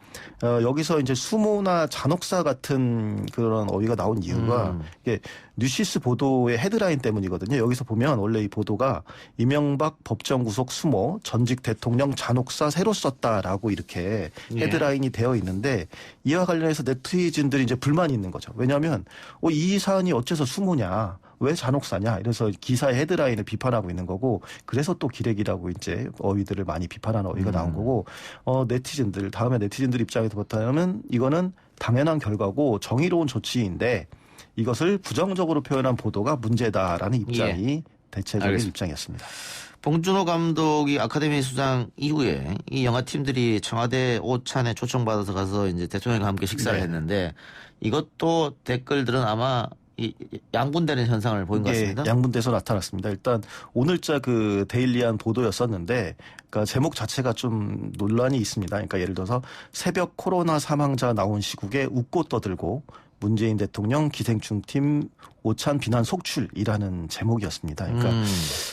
여기서 이제 수모나 잔혹사 같은 그런 어휘가 나온 이유가 이게 뉴시스 보도의 헤드라인 때문이거든요. 여기서 보면 원래 이 보도가 이명박 법정 구속 수모 전직 대통령 잔혹사 새로 썼다라고 이렇게 헤드라인이 되어 있는데 이와 관련해서 네티즌들이 이제 불만이 있는 거죠. 왜냐하면 이 사안이 어째서 수모냐? 왜 잔혹사냐? 이래서 기사의 헤드라인을 비판하고 있는 거고, 그래서 또 기레기라고 이제 어휘들을 많이 비판하는 어휘가 나온 거고, 다음에 네티즌들 입장에서 보다면 이거는 당연한 결과고 정의로운 조치인데 이것을 부정적으로 표현한 보도가 문제다라는 입장이 대체적인 입장이었습니다. 봉준호 감독이 아카데미 수상 이후에 이 영화팀들이 청와대 오찬에 초청받아서 가서 이제 대통령과 함께 식사를 했는데 이것도 댓글들은 아마 양분되는 현상을 보인 것 같습니다. 양분돼서 나타났습니다. 일단 오늘자 그 데일리한 보도였었는데 그러니까 제목 자체가 좀 논란이 있습니다. 그러니까 예를 들어서 새벽 코로나 사망자 나온 시국에 웃고 떠들고 문재인 대통령 기생충팀 오찬 비난 속출이라는 제목이었습니다. 그러니까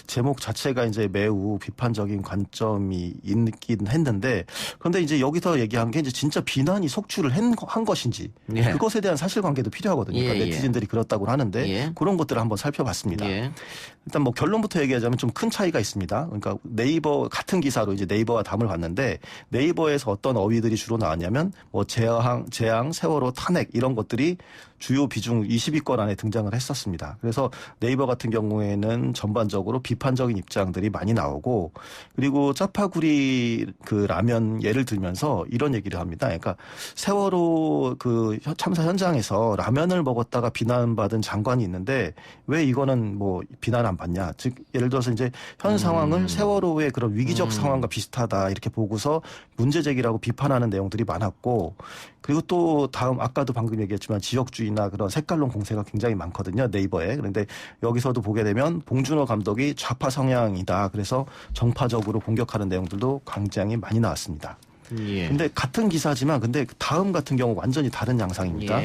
제목 자체가 이제 매우 비판적인 관점이 있긴 했는데 그런데 이제 여기서 얘기한 게 이제 진짜 비난이 속출을 한 것인지 그것에 대한 사실관계도 필요하거든요. 그러니까 네티즌들이 그렇다고 하는데 그런 것들을 한번 살펴봤습니다. 일단 뭐 결론부터 얘기하자면 좀 큰 차이가 있습니다. 그러니까 네이버 같은 기사로 이제 네이버와 담을 봤는데 네이버에서 어떤 어휘들이 주로 나왔냐면 뭐 재앙, 세월호, 탄핵 이런 것들이 주요 비중 20위권 안에 등장을 했었습니다. 그래서 네이버 같은 경우에는 전반적으로 비판적인 입장들이 많이 나오고 그리고 짜파구리 그 라면 예를 들면서 이런 얘기를 합니다. 그러니까 세월호 그 참사 현장에서 라면을 먹었다가 비난받은 장관이 있는데 왜 이거는 뭐 비난 안 받냐. 즉 예를 들어서 이제 현 상황을 세월호의 그런 위기적 상황과 비슷하다 이렇게 보고서 문제 제기라고 비판하는 내용들이 많았고 그리고 또 다음 아까도 방금 얘기했지만 지역주의나 그런 색깔론 공세가 굉장히 많거든요. 네이버에. 그런데 여기서도 보게 되면 봉준호 감독이 좌파 성향이다. 그래서 정파적으로 공격하는 내용들도 굉장히 많이 나왔습니다. 근데 같은 기사지만 근데 다음 같은 경우 완전히 다른 양상입니다.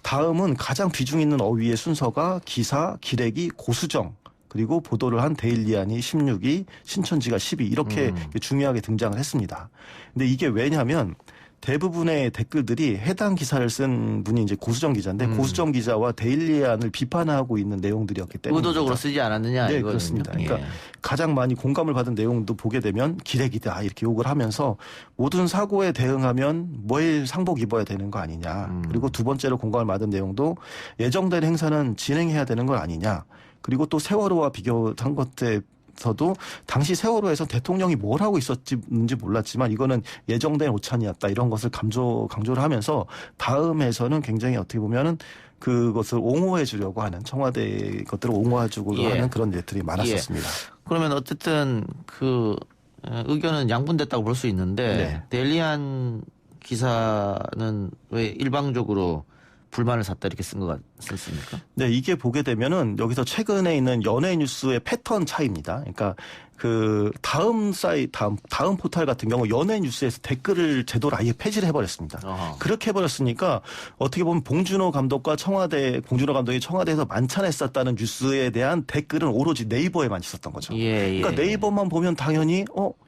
다음은 가장 비중 있는 어휘의 순서가 기사, 기레기, 고수정 그리고 보도를 한 데일리안이 16위, 신천지가 10위 이렇게 중요하게 등장을 했습니다. 근데 이게 왜냐하면 대부분의 댓글들이 해당 기사를 쓴 분이 이제 고수정 기자인데 고수정 기자와 데일리안을 비판하고 있는 내용들이었기 때문에 의도적으로 쓰지 않았느냐 네, 이거는요. 그렇습니다. 그러니까 가장 많이 공감을 받은 내용도 보게 되면 기레기다 이렇게 욕을 하면서 모든 사고에 대응하면 매일 상복 입어야 되는 거 아니냐. 그리고 두 번째로 공감을 받은 내용도 예정된 행사는 진행해야 되는 건 아니냐. 그리고 또 세월호와 비교한 것에 서도 당시 세월호에서 대통령이 뭘 하고 있었는지 몰랐지만 이거는 예정된 오찬이었다 이런 것을 강조를 하면서 다음에서는 굉장히 어떻게 보면은 그것을 옹호해 주려고 하는 청와대 것들을 옹호해 주고 하는 그런 일들이 많았었습니다. 그러면 어쨌든 그 의견은 양분됐다고 볼 수 있는데 데일리안 기사는 왜 일방적으로 불만을 샀다 이렇게 쓴 것 같습니까? 네, 이게 보게 되면은 여기서 최근에 있는 연예 뉴스의 패턴 차이입니다. 그러니까 그 다음 포털 같은 경우 연예 뉴스에서 댓글을 제도를 아예 폐지를 해버렸습니다. 그렇게 해버렸으니까 어떻게 보면 봉준호 감독이 청와대에서 만찬했었다는 뉴스에 대한 댓글은 오로지 네이버에만 있었던 거죠. 그러니까 네이버만 보면 당연히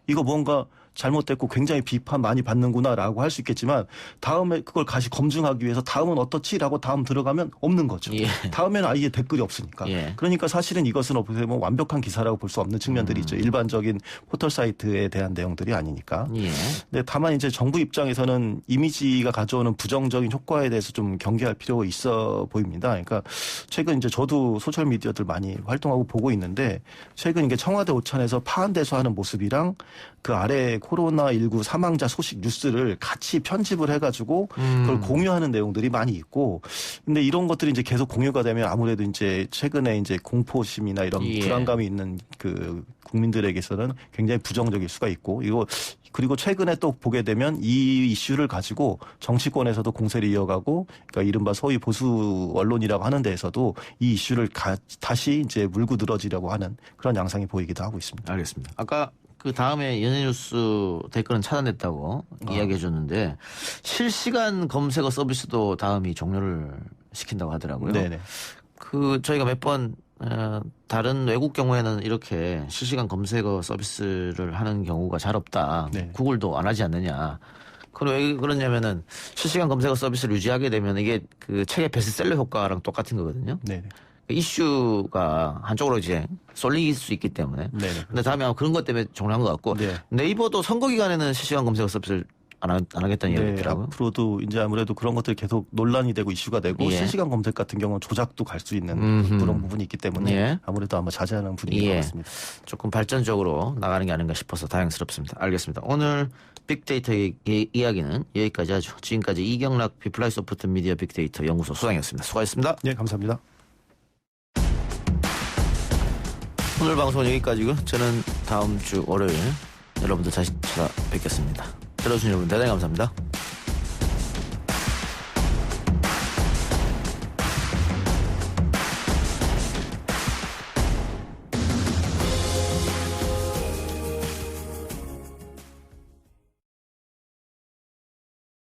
이거 뭔가 잘못됐고 굉장히 비판 많이 받는구나라고 할 수 있겠지만 다음에 그걸 다시 검증하기 위해서 다음은 어떻지라고 다음 들어가면 없는 거죠. 다음에는 아예 댓글이 없으니까. 그러니까 사실은 이것은 어떻게 보면 완벽한 기사라고 볼 수 없는 측면들이 있죠. 일반적인 포털 사이트에 대한 내용들이 아니니까. 근데 다만 이제 정부 입장에서는 이미지가 가져오는 부정적인 효과에 대해서 좀 경계할 필요가 있어 보입니다. 그러니까 최근 이제 저도 소셜 미디어들 많이 활동하고 보고 있는데 최근 이게 청와대 오찬에서 파한대소하는 모습이랑 그 아래 코로나19 사망자 소식 뉴스를 같이 편집을 해가지고 그걸 공유하는 내용들이 많이 있고 근데 이런 것들이 이제 계속 공유가 되면 아무래도 이제 최근에 이제 공포심이나 이런 불안감이 있는 그 국민들에게서는 굉장히 부정적일 수가 있고 그리고 최근에 또 보게 되면 이 이슈를 가지고 정치권에서도 공세를 이어가고 그러니까 이른바 소위 보수 언론이라고 하는 데에서도 이 이슈를 다시 이제 물고 늘어지려고 하는 그런 양상이 보이기도 하고 있습니다. 알겠습니다. 아까 그 다음에 연예뉴스 댓글은 차단됐다고 이야기해 줬는데 실시간 검색어 서비스도 다음이 종료를 시킨다고 하더라고요. 네네. 그 저희가 몇 번 다른 외국 경우에는 이렇게 실시간 검색어 서비스를 하는 경우가 잘 없다. 구글도 안 하지 않느냐. 그럼 왜 그러냐면은 실시간 검색어 서비스를 유지하게 되면 이게 그 책의 베스트셀러 효과랑 똑같은 거거든요. 네네. 이슈가 한쪽으로 이제 쏠릴 수 있기 때문에. 근데 다음에 아마 그런 것 때문에 종료한 것 같고 네이버도 선거 기간에는 실시간 검색어 서비스를 안 하겠다는 이야기가 있더라고요. 앞으로도 이제 아무래도 그런 것들이 계속 논란이 되고 이슈가 되고 실시간 검색 같은 경우는 조작도 갈 수 있는 그런 부분이 있기 때문에 아무래도 아마 자제하는 분위기인 것 같습니다. 조금 발전적으로 나가는 게 아닌가 싶어서 다행스럽습니다. 알겠습니다. 오늘 빅데이터 이야기는 여기까지 하죠. 지금까지 이경락 비플라이 소프트 미디어 빅데이터 연구소 소장이었습니다. 수고하셨습니다. 네, 감사합니다. 오늘 방송은 여기까지고 저는 다음 주 월요일 여러분들 다시 찾아뵙겠습니다. 들어주신 여러분 대단히 감사합니다.